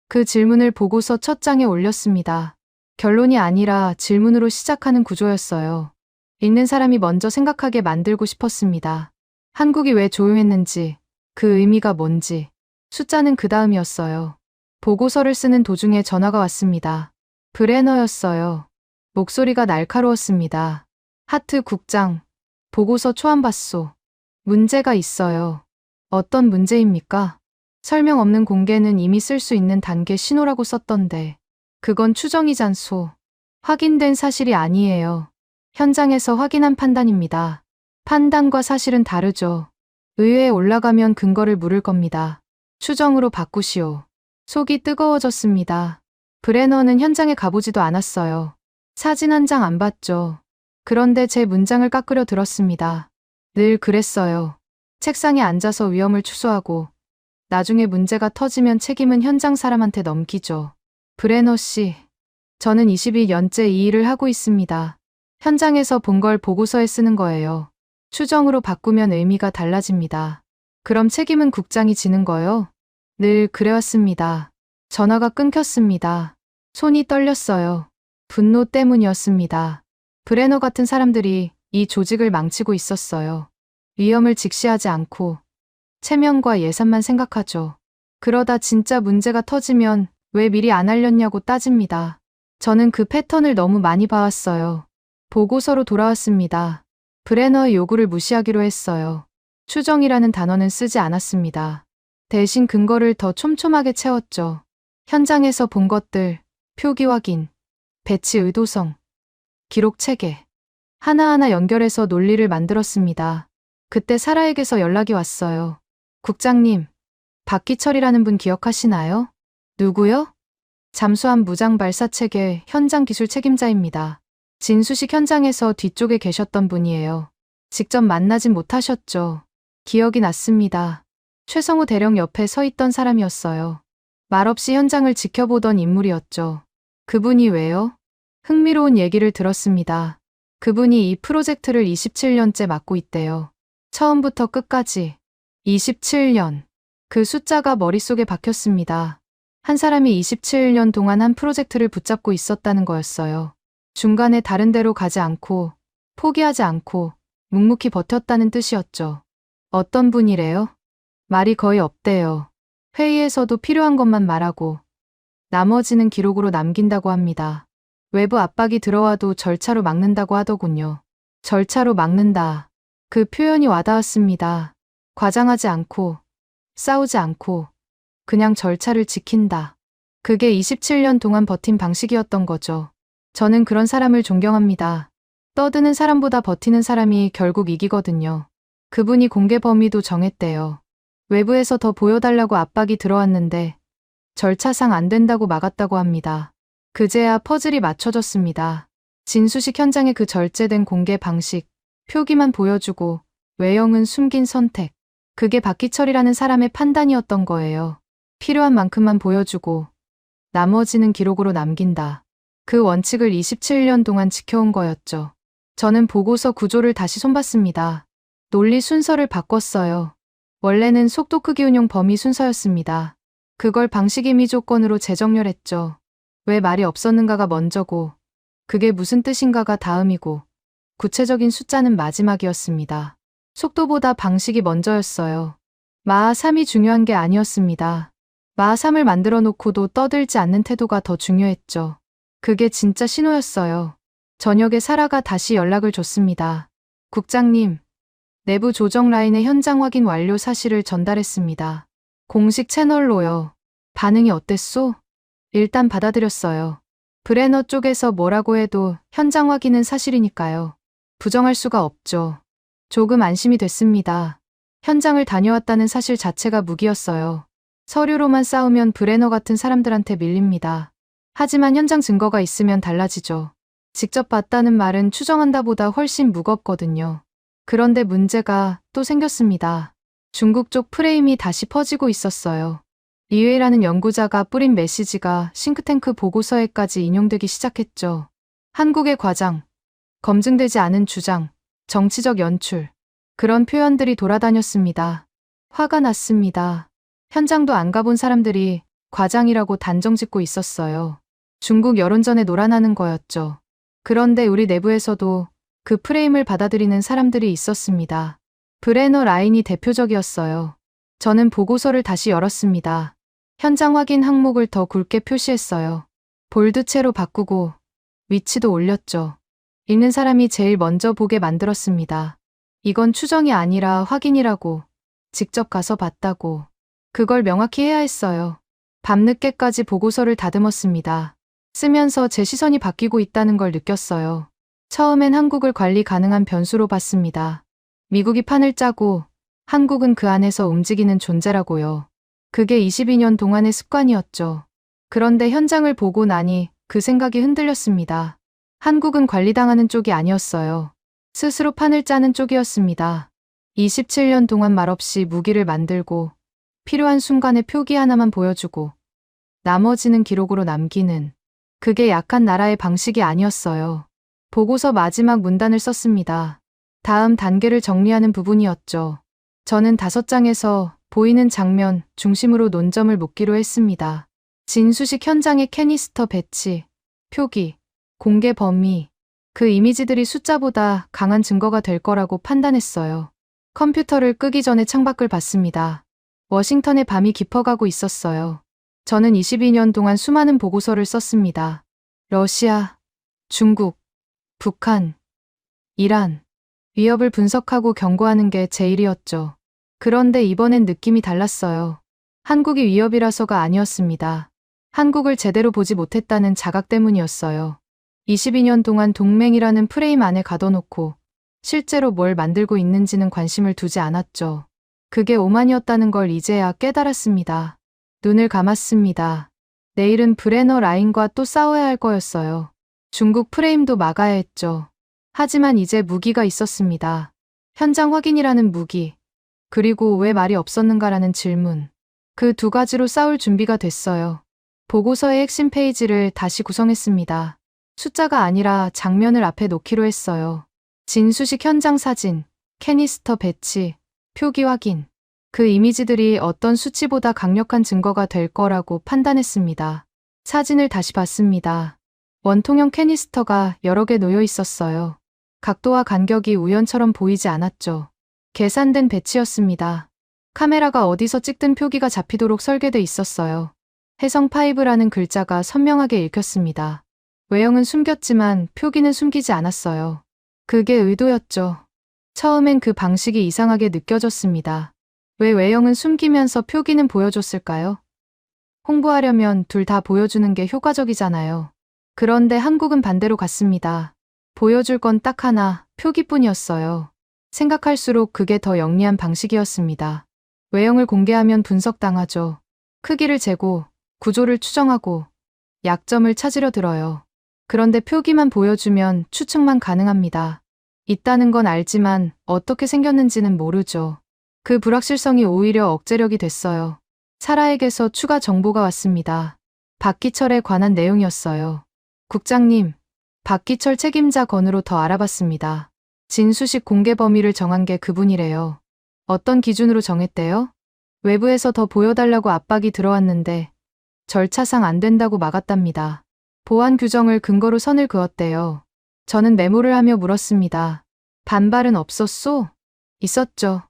그 질문을 보고서 첫 장에 올렸습니다. 결론이 아니라 질문으로 시작하는 구조였어요. 읽는 사람이 먼저 생각하게 만들고 싶었습니다. 한국이 왜 조용했는지, 그 의미가 뭔지. 숫자는 그 다음이었어요. 보고서를 쓰는 도중에 전화가 왔습니다. 브레너였어요. 목소리가 날카로웠습니다. 하트 국장, 보고서 초안 봤소. 문제가 있어요. 어떤 문제입니까? 설명 없는 공개는 이미 쓸 수 있는 단계 신호라고 썼던데. 그건 추정이잖소. 확인된 사실이 아니에요. 현장에서 확인한 판단입니다. 판단과 사실은 다르죠. 의회에 올라가면 근거를 물을 겁니다. 추정으로 바꾸시오. 속이 뜨거워졌습니다. 브레너는 현장에 가보지도 않았어요. 사진 한 장 안 봤죠. 그런데 제 문장을 깎으려 들었습니다. 늘 그랬어요. 책상에 앉아서 위험을 추소하고 나중에 문제가 터지면 책임은 현장 사람한테 넘기죠. 브레너 씨, 저는 22년째 이 일을 하고 있습니다. 현장에서 본 걸 보고서에 쓰는 거예요. 추정으로 바꾸면 의미가 달라집니다. 그럼 책임은 국장이 지는 거요? 늘 그래왔습니다. 전화가 끊겼습니다. 손이 떨렸어요. 분노 때문이었습니다. 브레너 같은 사람들이 이 조직을 망치고 있었어요. 위험을 직시하지 않고 체면과 예산만 생각하죠. 그러다 진짜 문제가 터지면 왜 미리 안 알렸냐고 따집니다. 저는 그 패턴을 너무 많이 봐왔어요. 보고서로 돌아왔습니다. 브레너의 요구를 무시하기로 했어요. 추정이라는 단어는 쓰지 않았습니다. 대신 근거를 더 촘촘하게 채웠죠. 현장에서 본 것들, 표기 확인, 배치 의도성, 기록 체계. 하나하나 연결해서 논리를 만들었습니다. 그때 사라에게서 연락이 왔어요. 국장님, 박기철이라는 분 기억하시나요? 누구요? 잠수함 무장 발사 체계 현장 기술 책임자입니다. 진수식 현장에서 뒤쪽에 계셨던 분이에요. 직접 만나진 못하셨죠. 기억이 났습니다. 최성우 대령 옆에 서 있던 사람이었어요. 말없이 현장을 지켜보던 인물이었죠. 그분이 왜요? 흥미로운 얘기를 들었습니다. 그분이 이 프로젝트를 27년째 맡고 있대요. 처음부터 끝까지. 27년. 그 숫자가 머릿속에 박혔습니다. 한 사람이 27년 동안 한 프로젝트를 붙잡고 있었다는 거였어요. 중간에 다른 데로 가지 않고, 포기하지 않고, 묵묵히 버텼다는 뜻이었죠. 어떤 분이래요? 말이 거의 없대요. 회의에서도 필요한 것만 말하고, 나머지는 기록으로 남긴다고 합니다. 외부 압박이 들어와도 절차로 막는다고 하더군요. 절차로 막는다. 그 표현이 와닿았습니다. 과장하지 않고, 싸우지 않고, 그냥 절차를 지킨다. 그게 27년 동안 버틴 방식이었던 거죠. 저는 그런 사람을 존경합니다. 떠드는 사람보다 버티는 사람이 결국 이기거든요. 그분이 공개 범위도 정했대요. 외부에서 더 보여달라고 압박이 들어왔는데 절차상 안 된다고 막았다고 합니다. 그제야 퍼즐이 맞춰졌습니다. 진수식 현장의 그 절제된 공개 방식, 표기만 보여주고 외형은 숨긴 선택. 그게 박기철이라는 사람의 판단이었던 거예요. 필요한 만큼만 보여주고 나머지는 기록으로 남긴다. 그 원칙을 27년 동안 지켜온 거였죠. 저는 보고서 구조를 다시 손봤습니다. 논리 순서를 바꿨어요. 원래는 속도 크기 운용 범위 순서였습니다. 그걸 방식 임의 조건으로 재정렬했죠. 왜 말이 없었는가가 먼저고, 그게 무슨 뜻인가가 다음이고, 구체적인 숫자는 마지막이었습니다. 속도보다 방식이 먼저였어요. 마하 3이 중요한 게 아니었습니다. 마하 3을 만들어 놓고도 떠들지 않는 태도가 더 중요했죠. 그게 진짜 신호였어요. 저녁에 사라가 다시 연락을 줬습니다. 국장님, 내부 조정 라인의 현장 확인 완료 사실을 전달했습니다. 공식 채널로요. 반응이 어땠소? 일단 받아들였어요. 브레너 쪽에서 뭐라고 해도 현장 확인은 사실이니까요. 부정할 수가 없죠. 조금 안심이 됐습니다. 현장을 다녀왔다는 사실 자체가 무기였어요. 서류로만 싸우면 브레너 같은 사람들한테 밀립니다. 하지만 현장 증거가 있으면 달라지죠. 직접 봤다는 말은 추정한다보다 훨씬 무겁거든요. 그런데 문제가 또 생겼습니다. 중국 쪽 프레임이 다시 퍼지고 있었어요. 리웨이라는 연구자가 뿌린 메시지가 싱크탱크 보고서에까지 인용되기 시작했죠. 한국의 과장, 검증되지 않은 주장, 정치적 연출, 그런 표현들이 돌아다녔습니다. 화가 났습니다. 현장도 안 가본 사람들이 과장이라고 단정 짓고 있었어요. 중국 여론전에 놀아나는 거였죠. 그런데 우리 내부에서도 그 프레임을 받아들이는 사람들이 있었습니다. 브레너 라인이 대표적이었어요. 저는 보고서를 다시 열었습니다. 현장 확인 항목을 더 굵게 표시했어요. 볼드체로 바꾸고 위치도 올렸죠. 읽는 사람이 제일 먼저 보게 만들었습니다. 이건 추정이 아니라 확인이라고, 직접 가서 봤다고. 그걸 명확히 해야 했어요. 밤늦게까지 보고서를 다듬었습니다. 쓰면서 제 시선이 바뀌고 있다는 걸 느꼈어요. 처음엔 한국을 관리 가능한 변수로 봤습니다. 미국이 판을 짜고 한국은 그 안에서 움직이는 존재라고요. 그게 22년 동안의 습관이었죠. 그런데 현장을 보고 나니 그 생각이 흔들렸습니다. 한국은 관리당하는 쪽이 아니었어요. 스스로 판을 짜는 쪽이었습니다. 27년 동안 말없이 무기를 만들고 필요한 순간에 표기 하나만 보여주고 나머지는 기록으로 남기는, 그게 약한 나라의 방식이 아니었어요. 보고서 마지막 문단을 썼습니다. 다음 단계를 정리하는 부분이었죠. 저는 5장에서 보이는 장면 중심으로 논점을 묻기로 했습니다. 진수식 현장의 캐니스터 배치, 표기, 공개 범위, 그 이미지들이 숫자보다 강한 증거가 될 거라고 판단했어요. 컴퓨터를 끄기 전에 창밖을 봤습니다. 워싱턴의 밤이 깊어가고 있었어요. 저는 22년 동안 수많은 보고서를 썼습니다. 러시아, 중국, 북한, 이란, 위협을 분석하고 경고하는 게 제 일이었죠. 그런데 이번엔 느낌이 달랐어요. 한국이 위협이라서가 아니었습니다. 한국을 제대로 보지 못했다는 자각 때문이었어요. 22년 동안 동맹이라는 프레임 안에 가둬놓고 실제로 뭘 만들고 있는지는 관심을 두지 않았죠. 그게 오만이었다는 걸 이제야 깨달았습니다. 눈을 감았습니다. 내일은 브레너 라인과 또 싸워야 할 거였어요. 중국 프레임도 막아야 했죠. 하지만 이제 무기가 있었습니다. 현장 확인이라는 무기, 그리고 왜 말이 없었는가라는 질문. 그 두 가지로 싸울 준비가 됐어요. 보고서의 핵심 페이지를 다시 구성했습니다. 숫자가 아니라 장면을 앞에 놓기로 했어요. 진수식 현장 사진, 캐니스터 배치, 표기 확인. 그 이미지들이 어떤 수치보다 강력한 증거가 될 거라고 판단했습니다. 사진을 다시 봤습니다. 원통형 캐니스터가 여러 개 놓여 있었어요. 각도와 간격이 우연처럼 보이지 않았죠. 계산된 배치였습니다. 카메라가 어디서 찍든 표기가 잡히도록 설계돼 있었어요. 해성5라는 글자가 선명하게 읽혔습니다. 외형은 숨겼지만 표기는 숨기지 않았어요. 그게 의도였죠. 처음엔 그 방식이 이상하게 느껴졌습니다. 왜 외형은 숨기면서 표기는 보여줬을까요? 홍보하려면 둘 다 보여주는 게 효과적이잖아요. 그런데 한국은 반대로 갔습니다. 보여줄 건 딱 하나, 표기뿐이었어요. 생각할수록 그게 더 영리한 방식이었습니다. 외형을 공개하면 분석당하죠. 크기를 재고, 구조를 추정하고, 약점을 찾으려 들어요. 그런데 표기만 보여주면 추측만 가능합니다. 있다는 건 알지만 어떻게 생겼는지는 모르죠. 그 불확실성이 오히려 억제력이 됐어요. 사라에게서 추가 정보가 왔습니다. 박기철에 관한 내용이었어요. 국장님, 박기철 책임자 건으로 더 알아봤습니다. 진수식 공개 범위를 정한 게 그분이래요. 어떤 기준으로 정했대요? 외부에서 더 보여달라고 압박이 들어왔는데 절차상 안 된다고 막았답니다. 보안 규정을 근거로 선을 그었대요. 저는 메모를 하며 물었습니다. 반발은 없었소? 있었죠.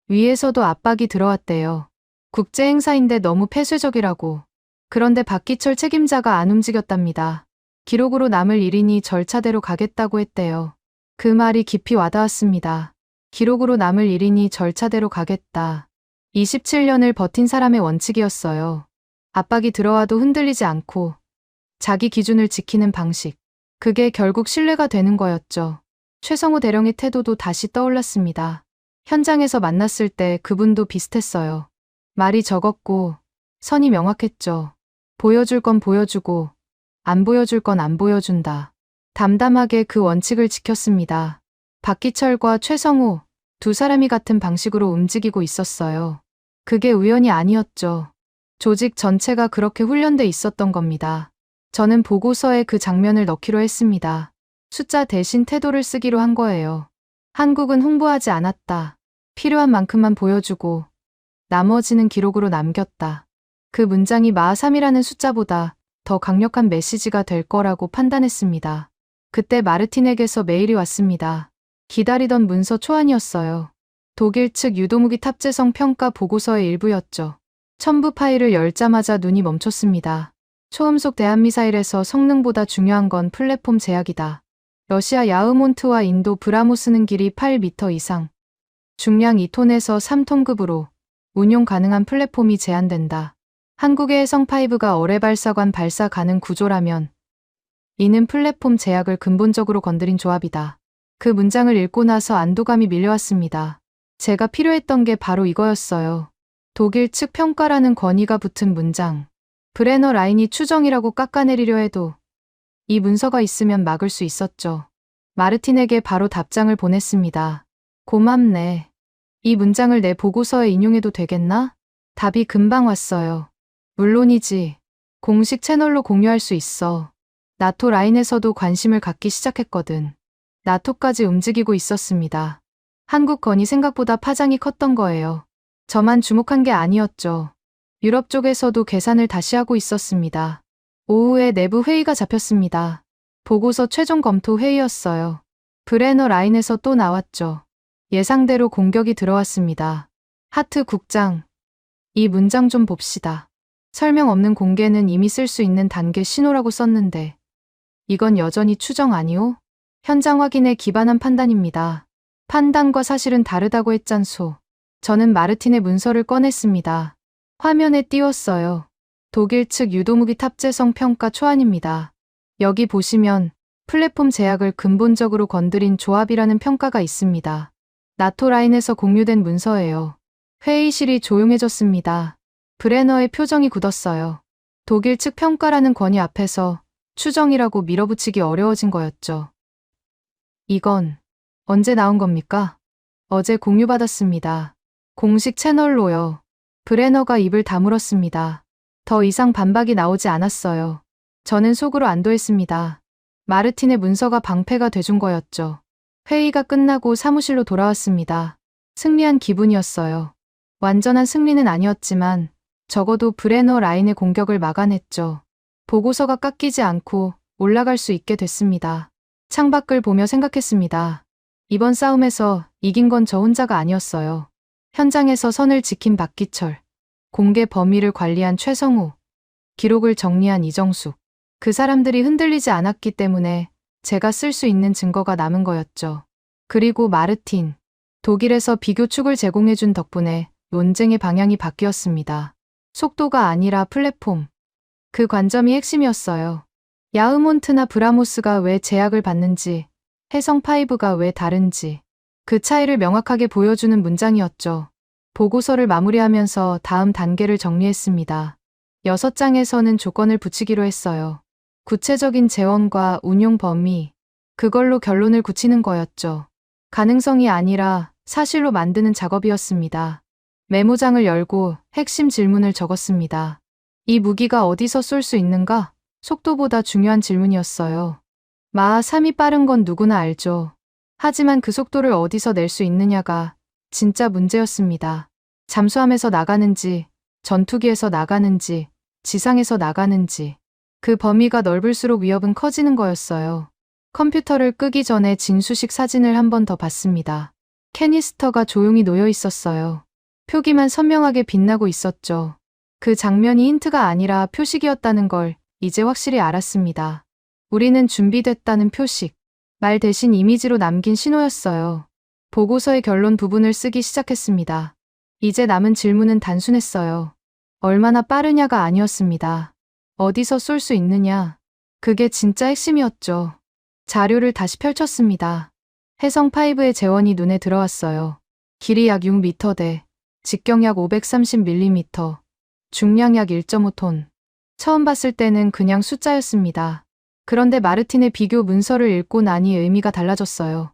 위에서도 압박이 들어왔대요. 국제행사인데 너무 폐쇄적이라고. 그런데 박기철 책임자가 안 움직였답니다. 기록으로 남을 일이니 절차대로 가겠다고 했대요. 그 말이 깊이 와닿았습니다. 기록으로 남을 일이니 절차대로 가겠다. 27년을 버틴 사람의 원칙이었어요. 압박이 들어와도 흔들리지 않고 자기 기준을 지키는 방식. 그게 결국 신뢰가 되는 거였죠. 최성우 대령의 태도도 다시 떠올랐습니다. 현장에서 만났을 때 그분도 비슷했어요. 말이 적었고 선이 명확했죠. 보여줄 건 보여주고 안 보여줄 건 안 보여준다. 담담하게 그 원칙을 지켰습니다. 박기철과 최성우 두 사람이 같은 방식으로 움직이고 있었어요. 그게 우연이 아니었죠. 조직 전체가 그렇게 훈련돼 있었던 겁니다. 저는 보고서에 그 장면을 넣기로 했습니다. 숫자 대신 태도를 쓰기로 한 거예요. 한국은 홍보하지 않았다. 필요한 만큼만 보여주고 나머지는 기록으로 남겼다. 그 문장이 마3이라는 숫자보다 더 강력한 메시지가 될 거라고 판단했습니다. 그때 마르틴에게서 메일이 왔습니다. 기다리던 문서 초안이었어요. 독일 측 유도무기 탑재성 평가 보고서의 일부였죠. 첨부 파일을 열자마자 눈이 멈췄습니다. 초음속 대한미사일에서 성능보다 중요한 건 플랫폼 제약이다. 러시아 야흐몬트와 인도 브라모스는 길이 8m 이상, 중량 2톤에서 3톤급으로 운용 가능한 플랫폼이 제한된다. 한국의 해성5가 어뢰발사관 발사 가능 구조라면 이는 플랫폼 제약을 근본적으로 건드린 조합이다. 그 문장을 읽고 나서 안도감이 밀려왔습니다. 제가 필요했던 게 바로 이거였어요. 독일 측 평가라는 권위가 붙은 문장. 브레너 라인이 추정이라고 깎아내리려 해도 이 문서가 있으면 막을 수 있었죠. 마르틴에게 바로 답장을 보냈습니다. 고맙네. 이 문장을 내 보고서에 인용해도 되겠나? 답이 금방 왔어요. 물론이지. 공식 채널로 공유할 수 있어. 나토 라인에서도 관심을 갖기 시작했거든. 나토까지 움직이고 있었습니다. 한국 건이 생각보다 파장이 컸던 거예요. 저만 주목한 게 아니었죠. 유럽 쪽에서도 계산을 다시 하고 있었습니다. 오후에 내부 회의가 잡혔습니다. 보고서 최종 검토 회의였어요. 브레너 라인에서 또 나왔죠. 예상대로 공격이 들어왔습니다. 하트 국장, 이 문장 좀 봅시다. 설명 없는 공개는 이미 쓸 수 있는 단계 신호라고 썼는데 이건 여전히 추정 아니오? 현장 확인에 기반한 판단입니다. 판단과 사실은 다르다고 했잖소. 저는 마르틴의 문서를 꺼냈습니다. 화면에 띄웠어요. 독일 측 유도무기 탑재성 평가 초안입니다. 여기 보시면 플랫폼 제약을 근본적으로 건드린 조합이라는 평가가 있습니다. 나토 라인에서 공유된 문서예요. 회의실이 조용해졌습니다. 브레너의 표정이 굳었어요. 독일 측 평가라는 권위 앞에서 추정이라고 밀어붙이기 어려워진 거였죠. 이건 언제 나온 겁니까? 어제 공유받았습니다. 공식 채널로요. 브레너가 입을 다물었습니다. 더 이상 반박이 나오지 않았어요. 저는 속으로 안도했습니다. 마르틴의 문서가 방패가 돼준 거였죠. 회의가 끝나고 사무실로 돌아왔습니다. 승리한 기분이었어요. 완전한 승리는 아니었지만 적어도 브레너 라인의 공격을 막아냈죠. 보고서가 깎이지 않고 올라갈 수 있게 됐습니다. 창밖을 보며 생각했습니다. 이번 싸움에서 이긴 건 저 혼자가 아니었어요. 현장에서 선을 지킨 박기철, 공개 범위를 관리한 최성우, 기록을 정리한 이정숙. 그 사람들이 흔들리지 않았기 때문에 제가 쓸 수 있는 증거가 남은 거였죠. 그리고 마르틴, 독일에서 비교축을 제공해준 덕분에 논쟁의 방향이 바뀌었습니다. 속도가 아니라 플랫폼. 그 관점이 핵심이었어요. 야흐몬트나 브라모스가 왜 제약을 받는지, 해성5가 왜 다른지, 그 차이를 명확하게 보여주는 문장이었죠. 보고서를 마무리하면서 다음 단계를 정리했습니다. 6장에서는 조건을 붙이기로 했어요. 구체적인 재원과 운용 범위, 그걸로 결론을 굳히는 거였죠. 가능성이 아니라 사실로 만드는 작업이었습니다. 메모장을 열고 핵심 질문을 적었습니다. 이 무기가 어디서 쏠 수 있는가? 속도보다 중요한 질문이었어요. 마하 3이 빠른 건 누구나 알죠. 하지만 그 속도를 어디서 낼 수 있느냐가 진짜 문제였습니다. 잠수함에서 나가는지, 전투기에서 나가는지, 지상에서 나가는지. 그 범위가 넓을수록 위협은 커지는 거였어요. 컴퓨터를 끄기 전에 진수식 사진을 한 번 더 봤습니다. 캐니스터가 조용히 놓여 있었어요. 표기만 선명하게 빛나고 있었죠. 그 장면이 힌트가 아니라 표식이었다는 걸 이제 확실히 알았습니다. 우리는 준비됐다는 표식, 말 대신 이미지로 남긴 신호였어요. 보고서의 결론 부분을 쓰기 시작했습니다. 이제 남은 질문은 단순했어요. 얼마나 빠르냐가 아니었습니다. 어디서 쏠 수 있느냐. 그게 진짜 핵심이었죠. 자료를 다시 펼쳤습니다. 해성5의 재원이 눈에 들어왔어요. 길이 약 6m대, 직경 약 530mm, 중량 약 1.5톤. 처음 봤을 때는 그냥 숫자였습니다. 그런데 마르틴의 비교 문서를 읽고 나니 의미가 달라졌어요.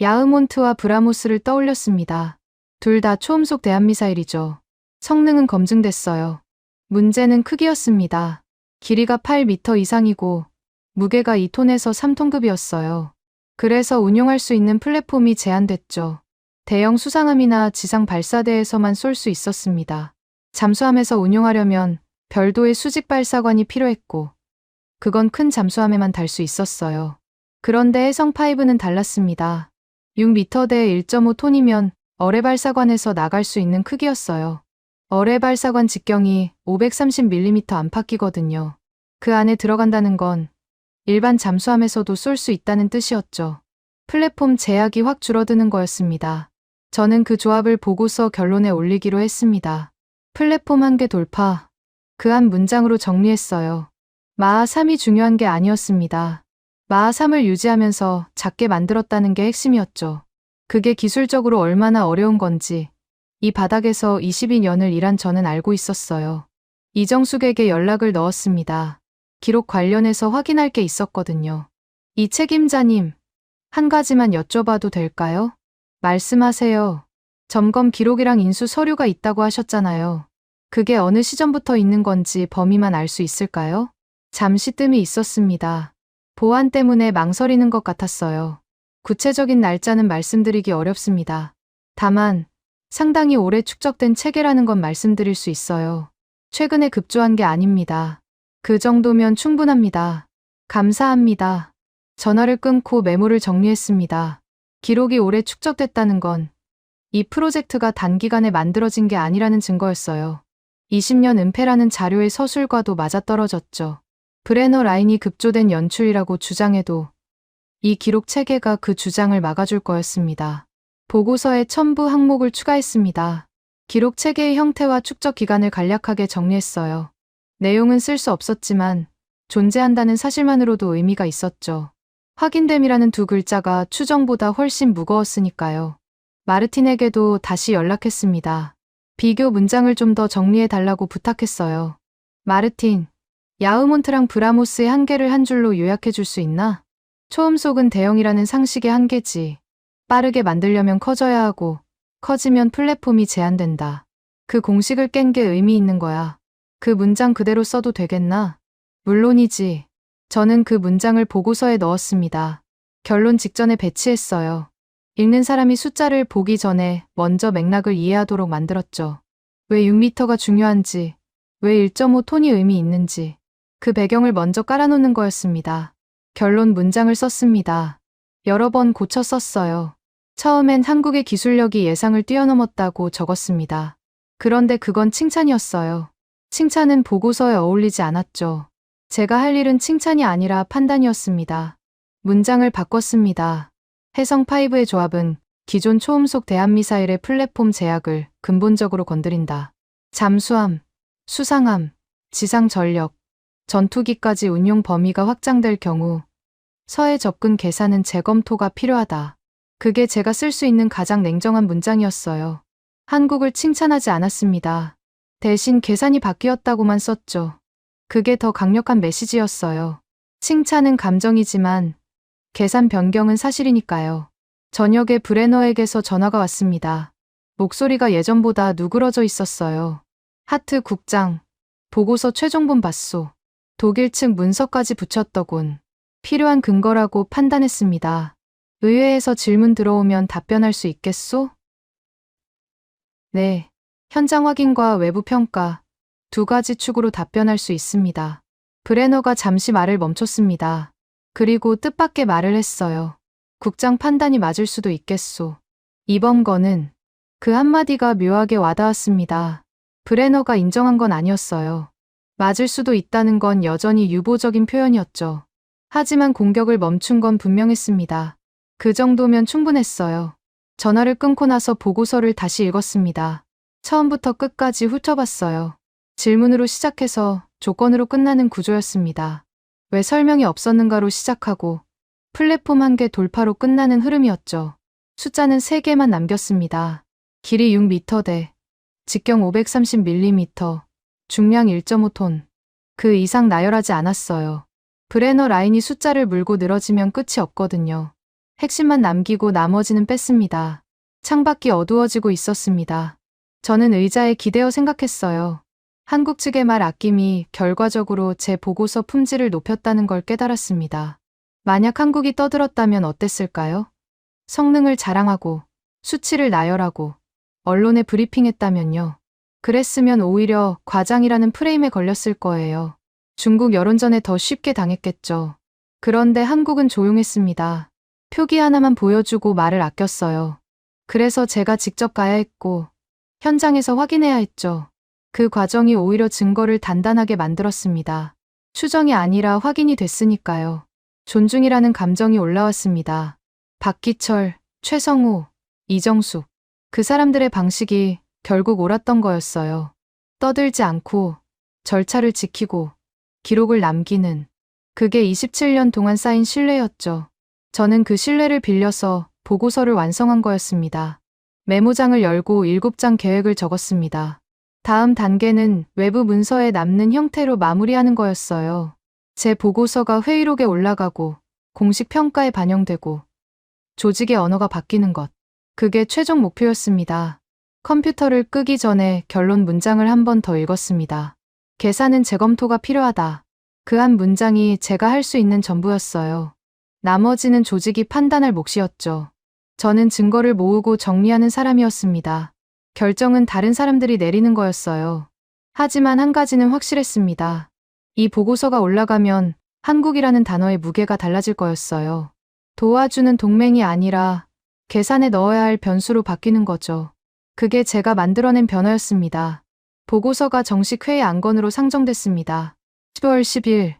야흐몬트와 브라모스를 떠올렸습니다. 둘 다 초음속 대한미사일이죠. 성능은 검증됐어요. 문제는 크기였습니다. 길이가 8m 이상이고 무게가 2톤에서 3톤급이었어요. 그래서 운용할 수 있는 플랫폼이 제한됐죠. 대형 수상함이나 지상 발사대에서만 쏠 수 있었습니다. 잠수함에서 운용하려면 별도의 수직 발사관이 필요했고 그건 큰 잠수함에만 달 수 있었어요. 그런데 해성5는 달랐습니다. 6m대에 1.5톤이면 어뢰 발사관에서 나갈 수 있는 크기였어요. 어뢰 발사관 직경이 530mm 안팎이거든요. 그 안에 들어간다는 건 일반 잠수함에서도 쏠 수 있다는 뜻이었죠. 플랫폼 제약이 확 줄어드는 거였습니다. 저는 그 조합을 보고서 결론에 올리기로 했습니다. 플랫폼 한계 돌파. 그 한 문장으로 정리했어요. 마하 3이 중요한 게 아니었습니다. 마하 3을 유지하면서 작게 만들었다는 게 핵심이었죠. 그게 기술적으로 얼마나 어려운 건지 이 바닥에서 22년을 일한 저는 알고 있었어요. 이정숙에게 연락을 넣었습니다. 기록 관련해서 확인할 게 있었거든요. 이 책임자님, 한 가지만 여쭤봐도 될까요? 말씀하세요. 점검 기록이랑 인수 서류가 있다고 하셨잖아요. 그게 어느 시점부터 있는 건지 범위만 알 수 있을까요? 잠시 뜸이 있었습니다. 보안 때문에 망설이는 것 같았어요. 구체적인 날짜는 말씀드리기 어렵습니다. 다만 상당히 오래 축적된 체계라는 건 말씀드릴 수 있어요. 최근에 급조한 게 아닙니다. 그 정도면 충분합니다. 감사합니다. 전화를 끊고 메모를 정리했습니다. 기록이 오래 축적됐다는 건 이 프로젝트가 단기간에 만들어진 게 아니라는 증거였어요. 20년 은폐라는 자료의 서술과도 맞아떨어졌죠. 브레너 라인이 급조된 연출이라고 주장해도 이 기록 체계가 그 주장을 막아줄 거였습니다. 보고서에 첨부 항목을 추가했습니다. 기록 체계의 형태와 축적 기간을 간략하게 정리했어요. 내용은 쓸 수 없었지만 존재한다는 사실만으로도 의미가 있었죠. 확인됨이라는 두 글자가 추정보다 훨씬 무거웠으니까요. 마르틴에게도 다시 연락했습니다. 비교 문장을 좀 더 정리해 달라고 부탁했어요. 마르틴, 야흐몬트랑 브라모스의 한계를 한 줄로 요약해 줄 수 있나? 초음속은 대형이라는 상식의 한계지. 빠르게 만들려면 커져야 하고 커지면 플랫폼이 제한된다. 그 공식을 깬 게 의미 있는 거야. 그 문장 그대로 써도 되겠나? 물론이지. 저는 그 문장을 보고서에 넣었습니다. 결론 직전에 배치했어요. 읽는 사람이 숫자를 보기 전에 먼저 맥락을 이해하도록 만들었죠. 왜 6m가 중요한지, 왜 1.5톤이 의미 있는지, 그 배경을 먼저 깔아놓는 거였습니다. 결론 문장을 썼습니다. 여러 번 고쳐 썼어요. 처음엔 한국의 기술력이 예상을 뛰어넘었다고 적었습니다. 그런데 그건 칭찬이었어요. 칭찬은 보고서에 어울리지 않았죠. 제가 할 일은 칭찬이 아니라 판단이었습니다. 문장을 바꿨습니다. 해성5의 조합은 기존 초음속 대한미사일의 플랫폼 제약을 근본적으로 건드린다. 잠수함, 수상함, 지상전력, 전투기까지 운용 범위가 확장될 경우 서해 접근 계산은 재검토가 필요하다. 그게 제가 쓸 수 있는 가장 냉정한 문장이었어요. 한국을 칭찬하지 않았습니다. 대신 계산이 바뀌었다고만 썼죠. 그게 더 강력한 메시지였어요. 칭찬은 감정이지만 계산 변경은 사실이니까요. 저녁에 브레너에게서 전화가 왔습니다. 목소리가 예전보다 누그러져 있었어요. 하트 국장, 보고서 최종본 봤소. 독일 측 문서까지 붙였더군. 필요한 근거라고 판단했습니다. 의회에서 질문 들어오면 답변할 수 있겠소? 네. 현장 확인과 외부 평가 두 가지 축으로 답변할 수 있습니다. 브레너가 잠시 말을 멈췄습니다. 그리고 뜻밖의 말을 했어요. 국장 판단이 맞을 수도 있겠소. 이번 거는 그 한마디가 묘하게 와닿았습니다. 브레너가 인정한 건 아니었어요. 맞을 수도 있다는 건 여전히 유보적인 표현이었죠. 하지만 공격을 멈춘 건 분명했습니다. 그 정도면 충분했어요. 전화를 끊고 나서 보고서를 다시 읽었습니다. 처음부터 끝까지 훑어봤어요. 질문으로 시작해서 조건으로 끝나는 구조였습니다. 왜 설명이 없었는가로 시작하고 플랫폼 한계 돌파로 끝나는 흐름이었죠. 숫자는 3개만 남겼습니다. 길이 6m대, 직경 530mm, 중량 1.5톤. 그 이상 나열하지 않았어요. 브레너 라인이 숫자를 물고 늘어지면 끝이 없거든요. 핵심만 남기고 나머지는 뺐습니다. 창밖이 어두워지고 있었습니다. 저는 의자에 기대어 생각했어요. 한국 측의 말 아낌이 결과적으로 제 보고서 품질을 높였다는 걸 깨달았습니다. 만약 한국이 떠들었다면 어땠을까요? 성능을 자랑하고 수치를 나열하고 언론에 브리핑했다면요. 그랬으면 오히려 과장이라는 프레임에 걸렸을 거예요. 중국 여론전에 더 쉽게 당했겠죠. 그런데 한국은 조용했습니다. 표기 하나만 보여주고 말을 아꼈어요. 그래서 제가 직접 가야 했고 현장에서 확인해야 했죠. 그 과정이 오히려 증거를 단단하게 만들었습니다. 추정이 아니라 확인이 됐으니까요. 존중이라는 감정이 올라왔습니다. 박기철, 최성우, 이정숙. 그 사람들의 방식이 결국 옳았던 거였어요. 떠들지 않고 절차를 지키고 기록을 남기는. 그게 27년 동안 쌓인 신뢰였죠. 저는 그 신뢰를 빌려서 보고서를 완성한 거였습니다. 메모장을 열고 7장 계획을 적었습니다. 다음 단계는 외부 문서에 남는 형태로 마무리하는 거였어요. 제 보고서가 회의록에 올라가고 공식 평가에 반영되고 조직의 언어가 바뀌는 것. 그게 최종 목표였습니다. 컴퓨터를 끄기 전에 결론 문장을 한 번 더 읽었습니다. 계산은 재검토가 필요하다. 그 한 문장이 제가 할 수 있는 전부였어요. 나머지는 조직이 판단할 몫이었죠. 저는 증거를 모으고 정리하는 사람이었습니다. 결정은 다른 사람들이 내리는 거였어요. 하지만 한 가지는 확실했습니다. 이 보고서가 올라가면 한국이라는 단어의 무게가 달라질 거였어요. 도와주는 동맹이 아니라 계산에 넣어야 할 변수로 바뀌는 거죠. 그게 제가 만들어낸 변화였습니다. 보고서가 정식 회의 안건으로 상정됐습니다. 10월 10일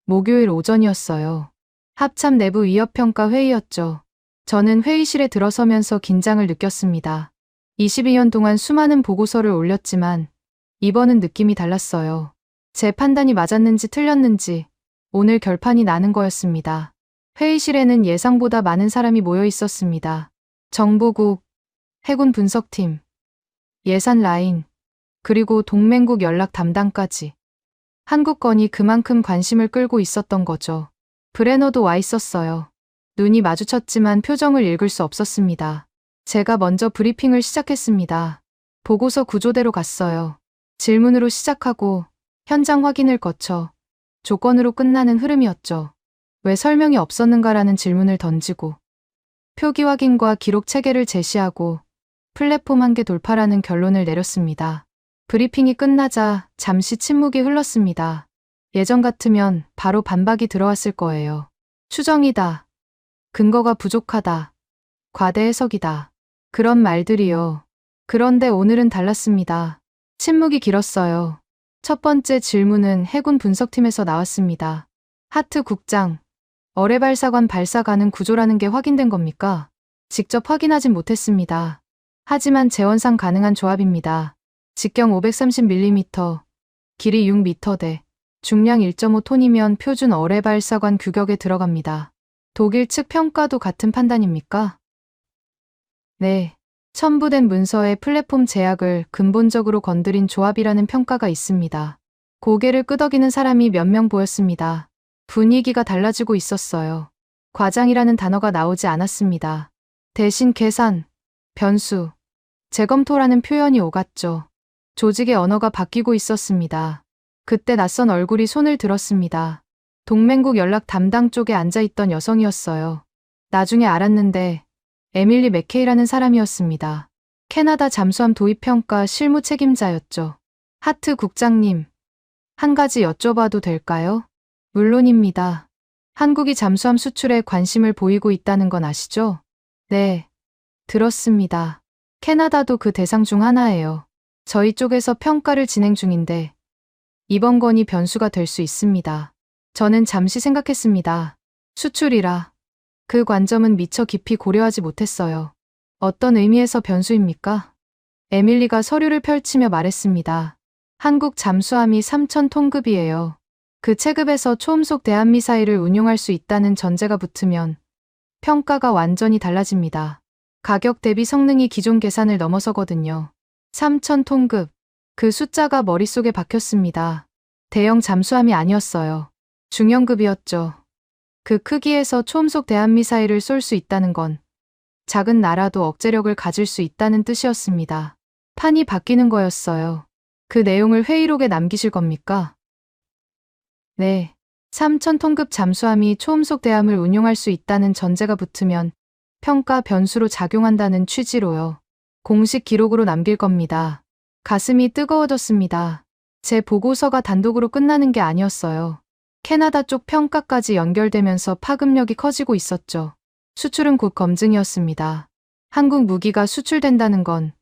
목요일 오전이었어요. 합참 내부 위협평가 회의였죠. 저는 회의실에 들어서면서 긴장을 느꼈습니다. 22년 동안 수많은 보고서를 올렸지만 이번은 느낌이 달랐어요. 제 판단이 맞았는지 틀렸는지 오늘 결판이 나는 거였습니다. 회의실에는 예상보다 많은 사람이 모여 있었습니다. 정보국, 해군 분석팀, 예산 라인, 그리고 동맹국 연락 담당까지. 한국 건이 그만큼 관심을 끌고 있었던 거죠. 브레너도 와 있었어요. 눈이 마주쳤지만 표정을 읽을 수 없었습니다. 제가 먼저 브리핑을 시작했습니다. 보고서 구조대로 갔어요. 질문으로 시작하고 현장 확인을 거쳐 조건으로 끝나는 흐름이었죠. 왜 설명이 없었는가라는 질문을 던지고 표기 확인과 기록 체계를 제시하고 플랫폼 한계 돌파라는 결론을 내렸습니다. 브리핑이 끝나자 잠시 침묵이 흘렀습니다. 예전 같으면 바로 반박이 들어왔을 거예요. 추정이다. 근거가 부족하다. 과대 해석이다. 그런 말들이요. 그런데 오늘은 달랐습니다. 침묵이 길었어요. 첫 번째 질문은 해군 분석팀에서 나왔습니다. 하트 국장, 어뢰발사관 발사 가능 구조라는 게 확인된 겁니까? 직접 확인하진 못했습니다. 하지만 재원상 가능한 조합입니다. 직경 530mm, 길이 6m대, 중량 1.5톤이면 표준 어뢰발사관 규격에 들어갑니다. 독일 측 평가도 같은 판단입니까? 네. 첨부된 문서에 플랫폼 제약을 근본적으로 건드린 조합이라는 평가가 있습니다. 고개를 끄덕이는 사람이 몇 명 보였습니다. 분위기가 달라지고 있었어요. 과장이라는 단어가 나오지 않았습니다. 대신 계산, 변수, 재검토라는 표현이 오갔죠. 조직의 언어가 바뀌고 있었습니다. 그때 낯선 얼굴이 손을 들었습니다. 동맹국 연락 담당 쪽에 앉아있던 여성이었어요. 나중에 알았는데 에밀리 맥케이라는 사람이었습니다. 캐나다 잠수함 도입평가 실무 책임자였죠. 하트 국장님, 한 가지 여쭤봐도 될까요? 물론입니다. 한국이 잠수함 수출에 관심을 보이고 있다는 건 아시죠? 네, 들었습니다. 캐나다도 그 대상 중 하나예요. 저희 쪽에서 평가를 진행 중인데 이번 건이 변수가 될 수 있습니다. 저는 잠시 생각했습니다. 수출이라. 그 관점은 미처 깊이 고려하지 못했어요. 어떤 의미에서 변수입니까? 에밀리가 서류를 펼치며 말했습니다. 한국 잠수함이 3,000톤급이에요. 그 체급에서 초음속 대한미사일을 운용할 수 있다는 전제가 붙으면 평가가 완전히 달라집니다. 가격 대비 성능이 기존 계산을 넘어서거든요. 3,000톤급. 그 숫자가 머릿속에 박혔습니다. 대형 잠수함이 아니었어요. 중형급이었죠. 그 크기에서 초음속 대한미사일을 쏠 수 있다는 건 작은 나라도 억제력을 가질 수 있다는 뜻이었습니다. 판이 바뀌는 거였어요. 그 내용을 회의록에 남기실 겁니까? 네. 3,000톤급 잠수함이 초음속 대함을 운용할 수 있다는 전제가 붙으면 평가 변수로 작용한다는 취지로요. 공식 기록으로 남길 겁니다. 가슴이 뜨거워졌습니다. 제 보고서가 단독으로 끝나는 게 아니었어요. 캐나다 쪽 평가까지 연결되면서 파급력이 커지고 있었죠. 수출은 곧 검증이었습니다. 한국 무기가 수출된다는 건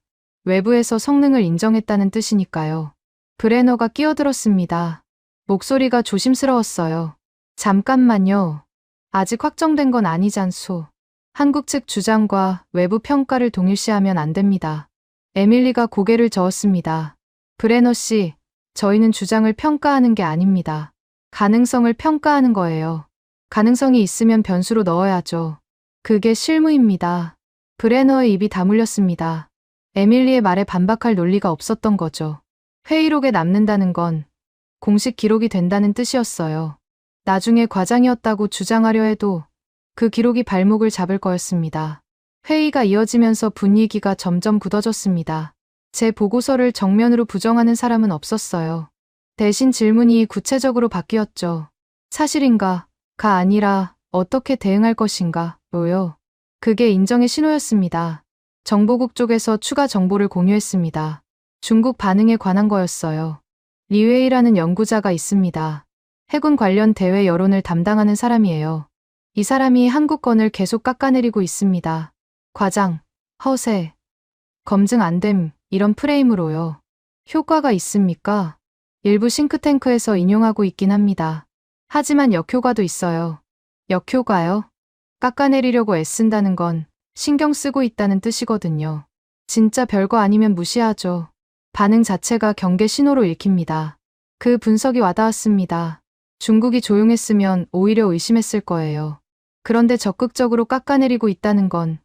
외부에서 성능을 인정했다는 뜻이니까요. 브레너가 끼어들었습니다. 목소리가 조심스러웠어요. 잠깐만요. 아직 확정된 건 아니잖소. 한국 측 주장과 외부 평가를 동일시하면 안 됩니다. 에밀리가 고개를 저었습니다. 브레너 씨, 저희는 주장을 평가하는 게 아닙니다. 가능성을 평가하는 거예요. 가능성이 있으면 변수로 넣어야죠. 그게 실무입니다. 브레너의 입이 다물렸습니다. 에밀리의 말에 반박할 논리가 없었던 거죠. 회의록에 남는다는 건 공식 기록이 된다는 뜻이었어요. 나중에 과장이었다고 주장하려 해도 그 기록이 발목을 잡을 거였습니다. 회의가 이어지면서 분위기가 점점 굳어졌습니다. 제 보고서를 정면으로 부정하는 사람은 없었어요. 대신 질문이 구체적으로 바뀌었죠. 사실인가? 가 아니라 어떻게 대응할 것인가? 로요. 그게 인정의 신호였습니다. 정보국 쪽에서 추가 정보를 공유했습니다. 중국 반응에 관한 거였어요. 리웨이라는 연구자가 있습니다. 해군 관련 대외 여론을 담당하는 사람이에요. 이 사람이 한국 건을 계속 깎아내리고 있습니다. 과장, 허세, 검증 안 됨, 이런 프레임으로요. 효과가 있습니까? 일부 싱크탱크에서 인용하고 있긴 합니다. 하지만 역효과도 있어요. 역효과요? 깎아내리려고 애쓴다는 건 신경 쓰고 있다는 뜻이거든요. 진짜 별거 아니면 무시하죠. 반응 자체가 경계 신호로 읽힙니다. 그 분석이 와닿았습니다. 중국이 조용했으면 오히려 의심했을 거예요. 그런데 적극적으로 깎아내리고 있다는 건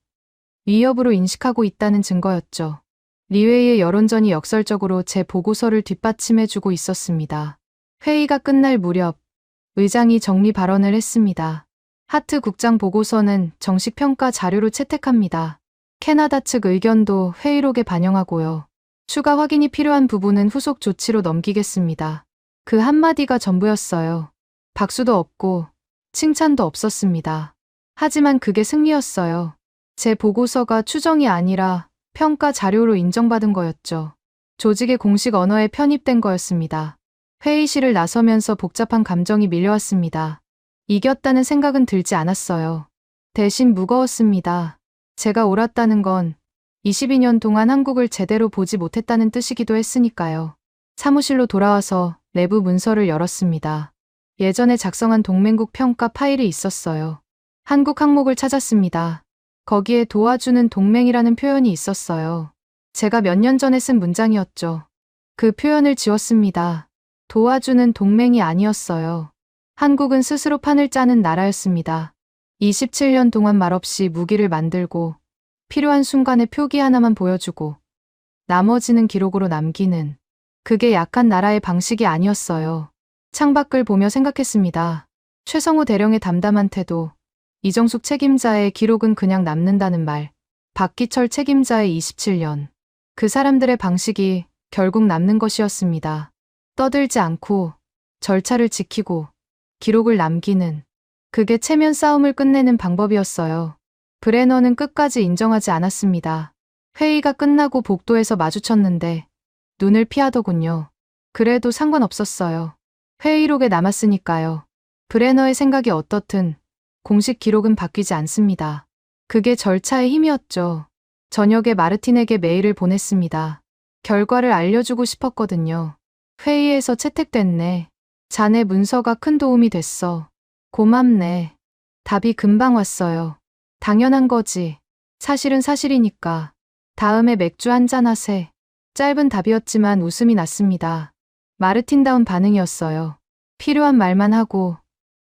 위협으로 인식하고 있다는 증거였죠. 리웨이의 여론전이 역설적으로 제 보고서를 뒷받침해주고 있었습니다. 회의가 끝날 무렵 의장이 정리 발언을 했습니다. 하트 국장 보고서는 정식 평가 자료로 채택합니다. 캐나다 측 의견도 회의록에 반영하고요. 추가 확인이 필요한 부분은 후속 조치로 넘기겠습니다. 그 한마디가 전부였어요. 박수도 없고 칭찬도 없었습니다. 하지만 그게 승리였어요. 제 보고서가 추정이 아니라 평가 자료로 인정받은 거였죠. 조직의 공식 언어에 편입된 거였습니다. 회의실을 나서면서 복잡한 감정이 밀려왔습니다. 이겼다는 생각은 들지 않았어요. 대신 무거웠습니다. 제가 옳았다는 건 22년 동안 한국을 제대로 보지 못했다는 뜻이기도 했으니까요. 사무실로 돌아와서 내부 문서를 열었습니다. 예전에 작성한 동맹국 평가 파일이 있었어요. 한국 항목을 찾았습니다. 거기에 도와주는 동맹이라는 표현이 있었어요. 제가 몇 년 전에 쓴 문장이었죠. 그 표현을 지웠습니다. 도와주는 동맹이 아니었어요. 한국은 스스로 판을 짜는 나라였습니다. 27년 동안 말없이 무기를 만들고 필요한 순간에 표기 하나만 보여주고 나머지는 기록으로 남기는 그게 약한 나라의 방식이 아니었어요. 창밖을 보며 생각했습니다. 최성호 대령의 담담한 태도, 이정숙 책임자의 기록은 그냥 남는다는 말, 박기철 책임자의 27년. 그 사람들의 방식이 결국 남는 것이었습니다. 떠들지 않고 절차를 지키고 기록을 남기는 그게 체면 싸움을 끝내는 방법이었어요. 브레너는 끝까지 인정하지 않았습니다. 회의가 끝나고 복도에서 마주쳤는데 눈을 피하더군요. 그래도 상관없었어요. 회의록에 남았으니까요. 브레너의 생각이 어떻든 공식 기록은 바뀌지 않습니다. 그게 절차의 힘이었죠. 저녁에 마르틴에게 메일을 보냈습니다. 결과를 알려주고 싶었거든요. 회의에서 채택됐네. 자네 문서가 큰 도움이 됐어. 고맙네. 답이 금방 왔어요. 당연한 거지. 사실은 사실이니까. 다음에 맥주 한잔 하세. 짧은 답이었지만 웃음이 났습니다. 마르틴다운 반응이었어요. 필요한 말만 하고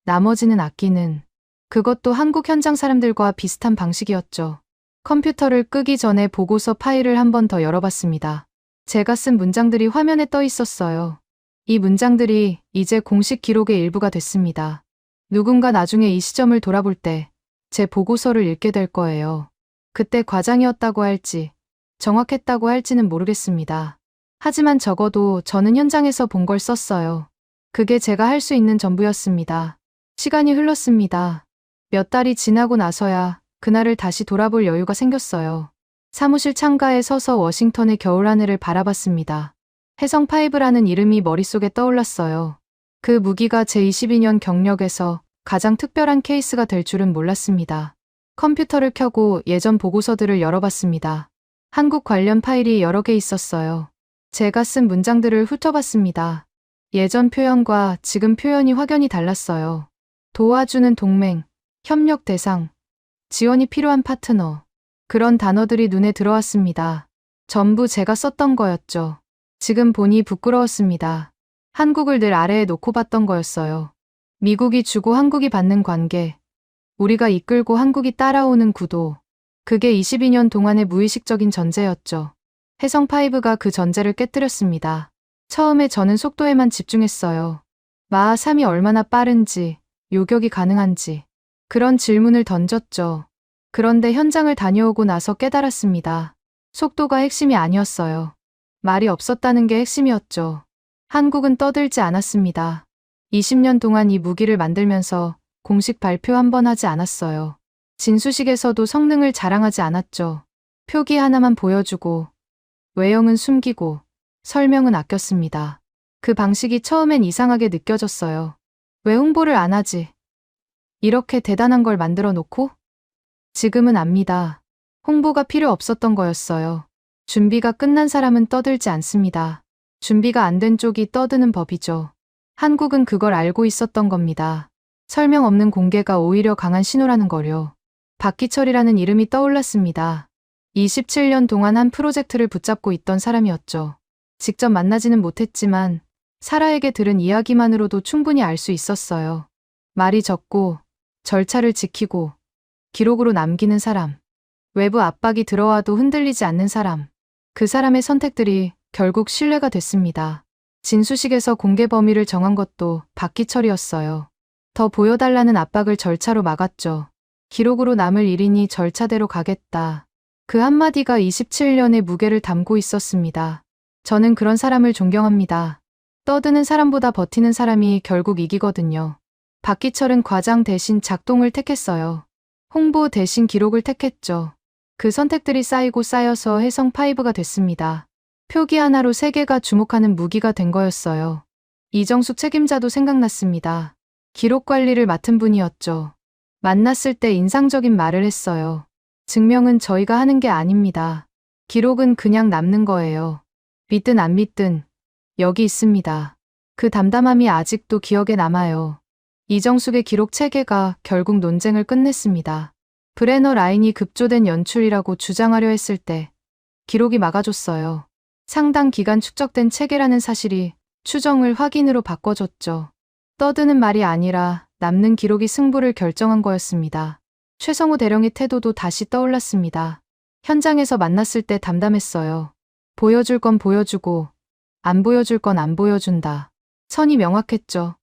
나머지는 아끼는. 그것도 한국 현장 사람들과 비슷한 방식이었죠. 컴퓨터를 끄기 전에 보고서 파일을 한 번 더 열어봤습니다. 제가 쓴 문장들이 화면에 떠 있었어요. 이 문장들이 이제 공식 기록의 일부가 됐습니다. 누군가 나중에 이 시점을 돌아볼 때 제 보고서를 읽게 될 거예요. 그때 과장이었다고 할지 정확했다고 할지는 모르겠습니다. 하지만 적어도 저는 현장에서 본 걸 썼어요. 그게 제가 할 수 있는 전부였습니다. 시간이 흘렀습니다. 몇 달이 지나고 나서야 그날을 다시 돌아볼 여유가 생겼어요. 사무실 창가에 서서 워싱턴의 겨울하늘을 바라봤습니다. 해성5라는 이름이 머릿속에 떠올랐어요. 그 무기가 제 22년 경력에서 가장 특별한 케이스가 될 줄은 몰랐습니다. 컴퓨터를 켜고 예전 보고서들을 열어봤습니다. 한국 관련 파일이 여러 개 있었어요. 제가 쓴 문장들을 훑어봤습니다. 예전 표현과 지금 표현이 확연히 달랐어요. 도와주는 동맹, 협력 대상, 지원이 필요한 파트너. 그런 단어들이 눈에 들어왔습니다. 전부 제가 썼던 거였죠. 지금 보니 부끄러웠습니다. 한국을 늘 아래에 놓고 봤던 거였어요. 미국이 주고 한국이 받는 관계, 우리가 이끌고 한국이 따라오는 구도. 그게 22년 동안의 무의식적인 전제였죠. 해성5가 그 전제를 깨뜨렸습니다. 처음에 저는 속도에만 집중했어요. 마하 3이 얼마나 빠른지, 요격이 가능한지. 그런 질문을 던졌죠. 그런데 현장을 다녀오고 나서 깨달았습니다. 속도가 핵심이 아니었어요. 말이 없었다는 게 핵심이었죠. 한국은 떠들지 않았습니다. 20년 동안 이 무기를 만들면서 공식 발표 한 번 하지 않았어요. 진수식에서도 성능을 자랑하지 않았죠. 표기 하나만 보여주고 외형은 숨기고 설명은 아꼈습니다. 그 방식이 처음엔 이상하게 느껴졌어요. 왜 홍보를 안 하지? 이렇게 대단한 걸 만들어 놓고? 지금은 압니다. 홍보가 필요 없었던 거였어요. 준비가 끝난 사람은 떠들지 않습니다. 준비가 안 된 쪽이 떠드는 법이죠. 한국은 그걸 알고 있었던 겁니다. 설명 없는 공개가 오히려 강한 신호라는 거요. 박기철이라는 이름이 떠올랐습니다. 27년 동안 한 프로젝트를 붙잡고 있던 사람이었죠. 직접 만나지는 못했지만 사라에게 들은 이야기만으로도 충분히 알 수 있었어요. 말이 적고 절차를 지키고 기록으로 남기는 사람. 외부 압박이 들어와도 흔들리지 않는 사람. 그 사람의 선택들이 결국 신뢰가 됐습니다. 진수식에서 공개 범위를 정한 것도 박기철이었어요. 더 보여달라는 압박을 절차로 막았죠. 기록으로 남을 일이니 절차대로 가겠다. 그 한마디가 27년의 무게를 담고 있었습니다. 저는 그런 사람을 존경합니다. 떠드는 사람보다 버티는 사람이 결국 이기거든요. 박기철은 과장 대신 작동을 택했어요. 홍보 대신 기록을 택했죠. 그 선택들이 쌓이고 쌓여서 혜성5가 됐습니다. 표기 하나로 세계가 주목하는 무기가 된 거였어요. 이정숙 책임자도 생각났습니다. 기록 관리를 맡은 분이었죠. 만났을 때 인상적인 말을 했어요. 증명은 저희가 하는 게 아닙니다. 기록은 그냥 남는 거예요. 믿든 안 믿든 여기 있습니다. 그 담담함이 아직도 기억에 남아요. 이정숙의 기록 체계가 결국 논쟁을 끝냈습니다. 브레너 라인이 급조된 연출이라고 주장하려 했을 때 기록이 막아줬어요. 상당 기간 축적된 체계라는 사실이 추정을 확인으로 바꿔줬죠. 떠드는 말이 아니라 남는 기록이 승부를 결정한 거였습니다. 최성우 대령의 태도도 다시 떠올랐습니다. 현장에서 만났을 때 담담했어요. 보여줄 건 보여주고 안 보여줄 건 안 보여준다. 선이 명확했죠.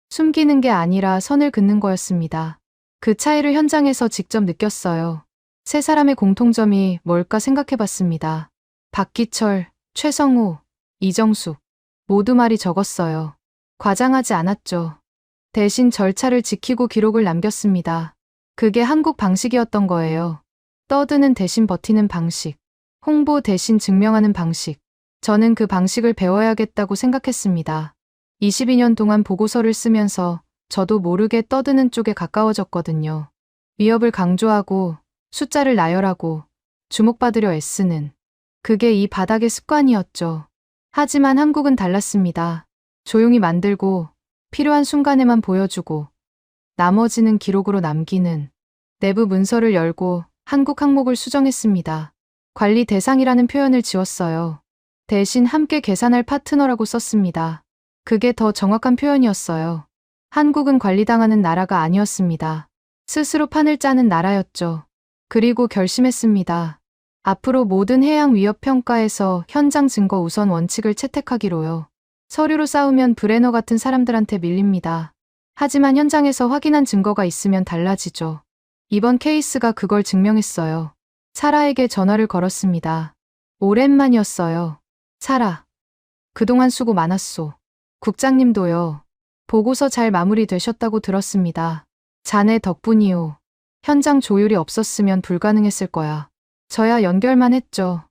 숨기는 게 아니라 선을 긋는 거였습니다. 그 차이를 현장에서 직접 느꼈어요. 세 사람의 공통점이 뭘까 생각해봤습니다. 박기철, 최성우, 이정숙 모두 말이 적었어요. 과장하지 않았죠. 대신 절차를 지키고 기록을 남겼습니다. 그게 한국 방식이었던 거예요. 떠드는 대신 버티는 방식, 홍보 대신 증명하는 방식. 저는 그 방식을 배워야겠다고 생각했습니다. 22년 동안 보고서를 쓰면서 저도 모르게 떠드는 쪽에 가까워졌거든요. 위협을 강조하고 숫자를 나열하고 주목받으려 애쓰는. 그게 이 바닥의 습관이었죠. 하지만 한국은 달랐습니다. 조용히 만들고 필요한 순간에만 보여주고 나머지는 기록으로 남기는. 내부 문서를 열고 한국 항목을 수정했습니다. 관리 대상이라는 표현을 지웠어요. 대신 함께 계산할 파트너라고 썼습니다. 그게 더 정확한 표현이었어요. 한국은 관리당하는 나라가 아니었습니다. 스스로 판을 짜는 나라였죠. 그리고 결심했습니다. 앞으로 모든 해양 위협 평가에서 현장 증거 우선 원칙을 채택하기로요. 서류로 싸우면 브레너 같은 사람들한테 밀립니다. 하지만 현장에서 확인한 증거가 있으면 달라지죠. 이번 케이스가 그걸 증명했어요. 사라에게 전화를 걸었습니다. 오랜만이었어요. 사라. 그동안 수고 많았소. 국장님도요. 보고서 잘 마무리되셨다고 들었습니다. 자네 덕분이요. 현장 조율이 없었으면 불가능했을 거야. 저야 연결만 했죠.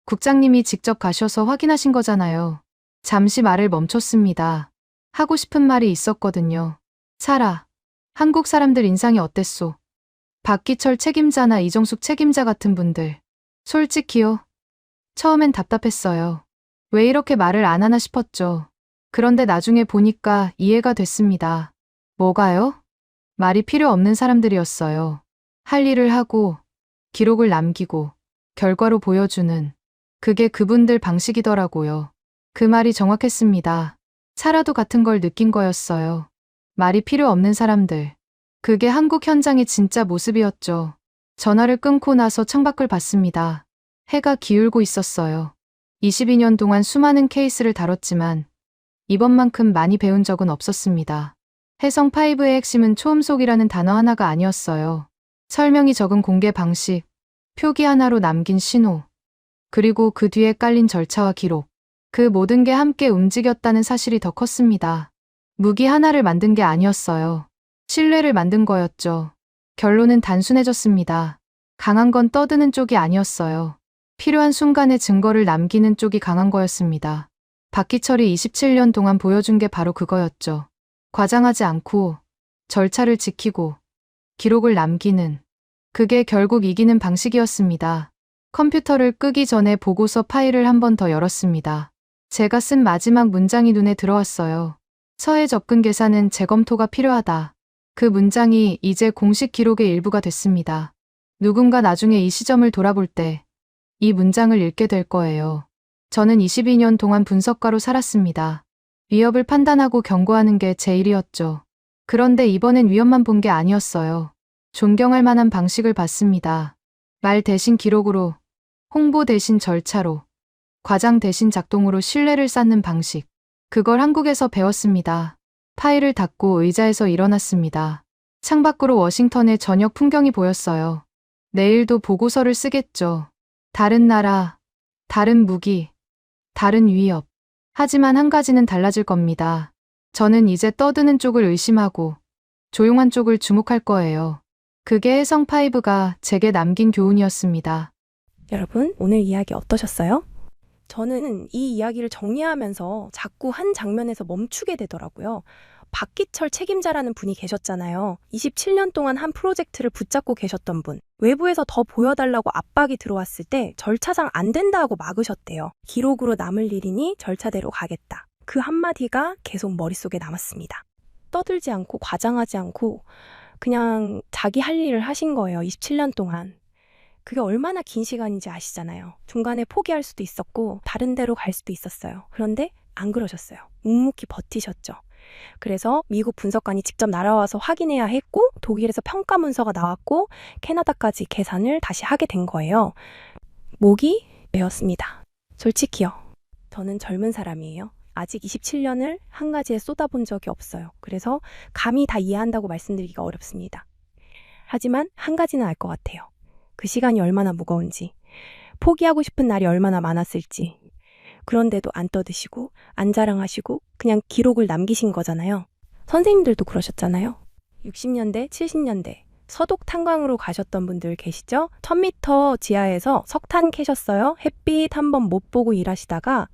국장님이 직접 가셔서 확인하신 거잖아요. 잠시 말을 멈췄습니다. 하고 싶은 말이 있었거든요. 사라, 한국 사람들 인상이 어땠소? 박기철 책임자나 이정숙 책임자 같은 분들. 솔직히요. 처음엔 답답했어요. 왜 이렇게 말을 안 하나 싶었죠. 그런데 나중에 보니까 이해가 됐습니다. 뭐가요? 말이 필요 없는 사람들이었어요. 할 일을 하고, 기록을 남기고, 결과로 보여주는. 그게 그분들 방식이더라고요. 그 말이 정확했습니다. 사라도 같은 걸 느낀 거였어요. 말이 필요 없는 사람들. 그게 한국 현장의 진짜 모습이었죠. 전화를 끊고 나서 창밖을 봤습니다. 해가 기울고 있었어요. 22년 동안 수많은 케이스를 다뤘지만 이번만큼 많이 배운 적은 없었습니다. 혜성5의 핵심은 초음속이라는 단어 하나가 아니었어요. 설명이 적은 공개 방식, 표기 하나로 남긴 신호, 그리고 그 뒤에 깔린 절차와 기록. 그 모든 게 함께 움직였다는 사실이 더 컸습니다. 무기 하나를 만든 게 아니었어요. 신뢰를 만든 거였죠. 결론은 단순해졌습니다. 강한 건 떠드는 쪽이 아니었어요. 필요한 순간에 증거를 남기는 쪽이 강한 거였습니다. 박기철이 27년 동안 보여준 게 바로 그거였죠. 과장하지 않고 절차를 지키고 기록을 남기는. 그게 결국 이기는 방식이었습니다. 컴퓨터를 끄기 전에 보고서 파일을 한 번 더 열었습니다. 제가 쓴 마지막 문장이 눈에 들어왔어요. 서해 접근 계산은 재검토가 필요하다. 그 문장이 이제 공식 기록의 일부가 됐습니다. 누군가 나중에 이 시점을 돌아볼 때 이 문장을 읽게 될 거예요. 저는 22년 동안 분석가로 살았습니다. 위협을 판단하고 경고하는 게 제 일이었죠. 그런데 이번엔 위협만 본 게 아니었어요. 존경할 만한 방식을 봤습니다. 말 대신 기록으로, 홍보 대신 절차로, 과장 대신 작동으로 신뢰를 쌓는 방식. 그걸 한국에서 배웠습니다. 파일을 닫고 의자에서 일어났습니다. 창밖으로 워싱턴의 저녁 풍경이 보였어요. 내일도 보고서를 쓰겠죠. 다른 나라, 다른 무기, 다른 위협. 하지만 한 가지는 달라질 겁니다. 저는 이제 떠드는 쪽을 의심하고 조용한 쪽을 주목할 거예요. 그게 혜성5가 제게 남긴 교훈이었습니다. 여러분, 오늘 이야기 어떠셨어요? 저는 이 이야기를 정리하면서 자꾸 한 장면에서 멈추게 되더라고요. 박기철 책임자라는 분이 계셨잖아요. 27년 동안 한 프로젝트를 붙잡고 계셨던 분. 외부에서 더 보여달라고 압박이 들어왔을 때 절차상 안 된다 하고 막으셨대요. 기록으로 남을 일이니 절차대로 가겠다. 그 한마디가 계속 머릿속에 남았습니다. 떠들지 않고 과장하지 않고 그냥 자기 할 일을 하신 거예요. 27년 동안. 그게 얼마나 긴 시간인지 아시잖아요. 중간에 포기할 수도 있었고 다른 데로 갈 수도 있었어요. 그런데 안 그러셨어요. 묵묵히 버티셨죠. 그래서 미국 분석관이 직접 날아와서 확인해야 했고 독일에서 평가 문서가 나왔고 캐나다까지 계산을 다시 하게 된 거예요. 목이 메었습니다. 솔직히요. 저는 젊은 사람이에요. 아직 27년을 한 가지에 쏟아본 적이 없어요. 그래서 감히 다 이해한다고 말씀드리기가 어렵습니다. 하지만 한 가지는 알 것 같아요. 그 시간이 얼마나 무거운지, 포기하고 싶은 날이 얼마나 많았을지. 그런데도 안 떠드시고 안 자랑하시고 그냥 기록을 남기신 거잖아요. 선생님들도 그러셨잖아요. 60년대, 70년대 서독 탄광으로 가셨던 분들 계시죠? 1000m 지하에서 석탄 캐셨어요. 햇빛 한번 못 보고 일하시다가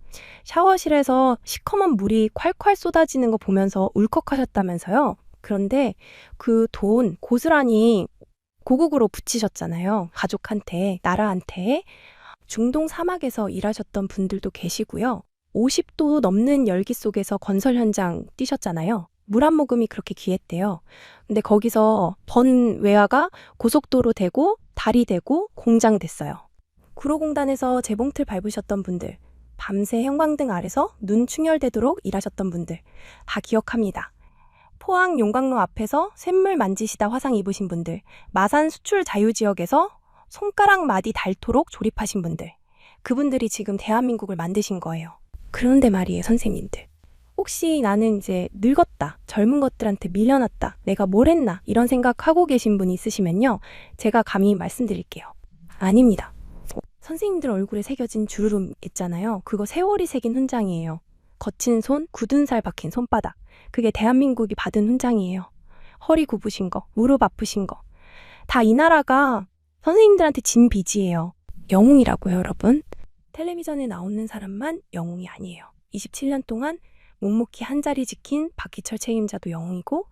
샤워실에서 시커먼 물이 콸콸 쏟아지는 거 보면서 울컥하셨다면서요. 그런데 그 돈 고스란히 고국으로 붙이셨잖아요. 가족한테, 나라한테. 중동 사막에서 일하셨던 분들도 계시고요. 50도 넘는 열기 속에서 건설 현장 뛰셨잖아요. 물 한 모금이 그렇게 귀했대요. 근데 거기서 번 외화가 고속도로 되고 다리 되고 공장 됐어요. 구로공단에서 재봉틀 밟으셨던 분들, 밤새 형광등 아래서 눈 충혈되도록 일하셨던 분들 다 기억합니다. 포항 용광로 앞에서 샘물 만지시다 화상 입으신 분들, 마산 수출 자유지역에서 손가락 마디 닳도록 조립하신 분들, 그분들이 지금 대한민국을 만드신 거예요. 그런데 말이에요, 선생님들. 혹시 나는 이제 늙었다, 젊은 것들한테 밀려났다, 내가 뭘 했나 이런 생각하고 계신 분이 있으시면요. 제가 감히 말씀드릴게요. 아닙니다. 선생님들 얼굴에 새겨진 주르륵 있잖아요. 그거 세월이 새긴 훈장이에요. 거친 손, 굳은 살 박힌 손바닥. 그게 대한민국이 받은 훈장이에요. 허리 굽으신 거, 무릎 아프신 거. 다 이 나라가 선생님들한테 진 빚이에요. 영웅이라고요, 여러분. 텔레비전에 나오는 사람만 영웅이 아니에요. 27년 동안 묵묵히 한 자리 지킨 박기철 책임자도 영웅이고,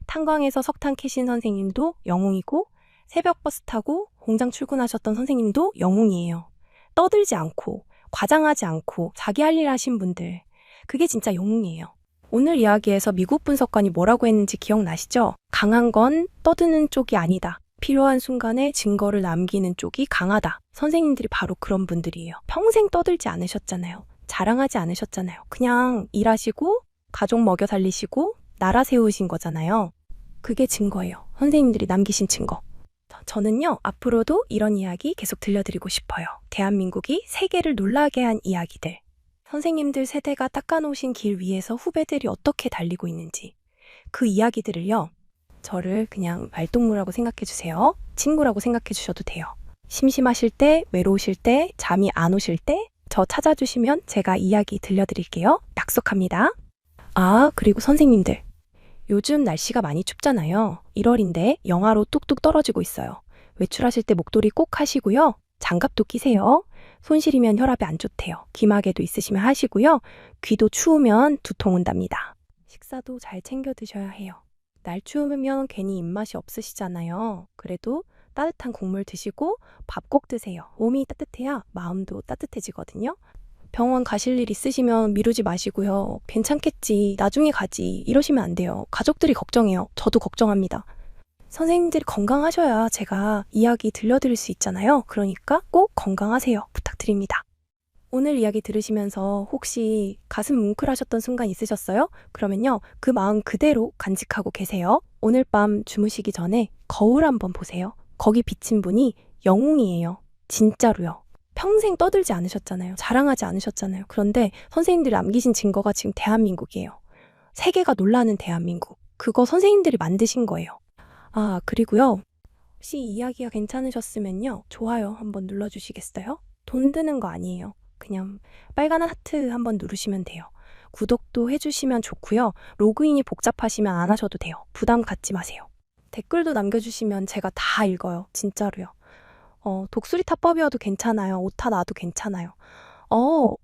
탄광에서 석탄 캐신 선생님도 영웅이고, 새벽 버스 타고 공장 출근하셨던 선생님도 영웅이에요. 떠들지 않고 과장하지 않고 자기 할 일 하신 분들, 그게 진짜 영웅이에요. 오늘 이야기에서 미국 분석관이 뭐라고 했는지 기억나시죠? 강한 건 떠드는 쪽이 아니다. 필요한 순간에 증거를 남기는 쪽이 강하다. 선생님들이 바로 그런 분들이에요. 평생 떠들지 않으셨잖아요. 자랑하지 않으셨잖아요. 그냥 일하시고 가족 먹여 살리시고 나라 세우신 거잖아요. 그게 증거예요. 선생님들이 남기신 증거. 저는요, 앞으로도 이런 이야기 계속 들려드리고 싶어요. 대한민국이 세계를 놀라게 한 이야기들. 선생님들 세대가 닦아놓으신 길 위에서 후배들이 어떻게 달리고 있는지. 그 이야기들을요, 저를 그냥 말동무라고 생각해 주세요. 친구라고 생각해 주셔도 돼요. 심심하실 때, 외로우실 때, 잠이 안 오실 때 저 찾아주시면 제가 이야기 들려드릴게요. 약속합니다. 아, 그리고 선생님들. 요즘 날씨가 많이 춥잖아요. 1월인데 영하로 뚝뚝 떨어지고 있어요. 외출하실 때 목도리 꼭 하시고요. 장갑도 끼세요. 손 시리면 혈압이 안 좋대요. 기마개도 있으시면 하시고요. 귀도 추우면 두통 온답니다. 식사도 잘 챙겨 드셔야 해요. 날 추우면 괜히 입맛이 없으시잖아요. 그래도 따뜻한 국물 드시고 밥 꼭 드세요. 몸이 따뜻해야 마음도 따뜻해지거든요. 병원 가실 일 있으시면 미루지 마시고요. 괜찮겠지, 나중에 가지 이러시면 안 돼요. 가족들이 걱정해요. 저도 걱정합니다. 선생님들이 건강하셔야 제가 이야기 들려드릴 수 있잖아요. 그러니까 꼭 건강하세요. 부탁드립니다. 오늘 이야기 들으시면서 혹시 가슴 뭉클하셨던 순간 있으셨어요? 그러면요, 그 마음 그대로 간직하고 계세요. 오늘 밤 주무시기 전에 거울 한번 보세요. 거기 비친 분이 영웅이에요. 진짜로요. 평생 떠들지 않으셨잖아요. 자랑하지 않으셨잖아요. 그런데 선생님들이 남기신 증거가 지금 대한민국이에요. 세계가 놀라는 대한민국. 그거 선생님들이 만드신 거예요. 아, 그리고요. 혹시 이야기가 괜찮으셨으면요, 좋아요 한번 눌러주시겠어요? 돈 드는 거 아니에요. 그냥 빨간 하트 한번 누르시면 돼요. 구독도 해주시면 좋고요. 로그인이 복잡하시면 안 하셔도 돼요. 부담 갖지 마세요. 댓글도 남겨주시면 제가 다 읽어요. 진짜로요. 독수리 타법이어도 괜찮아요. 오타 나도 괜찮아요.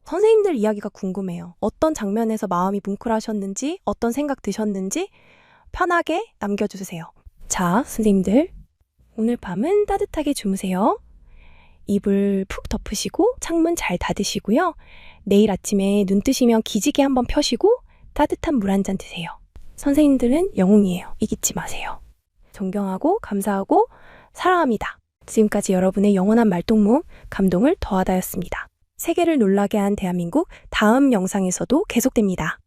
선생님들 이야기가 궁금해요. 어떤 장면에서 마음이 뭉클하셨는지, 어떤 생각 드셨는지 편하게 남겨주세요. 자, 선생님들, 오늘 밤은 따뜻하게 주무세요. 이불 푹 덮으시고 창문 잘 닫으시고요. 내일 아침에 눈 뜨시면 기지개 한번 펴시고 따뜻한 물 한 잔 드세요. 선생님들은 영웅이에요. 이기지 마세요. 존경하고 감사하고 사랑합니다. 지금까지 여러분의 영원한 말동무, 감동을 더하다였습니다. 세계를 놀라게 한 대한민국, 다음 영상에서도 계속됩니다.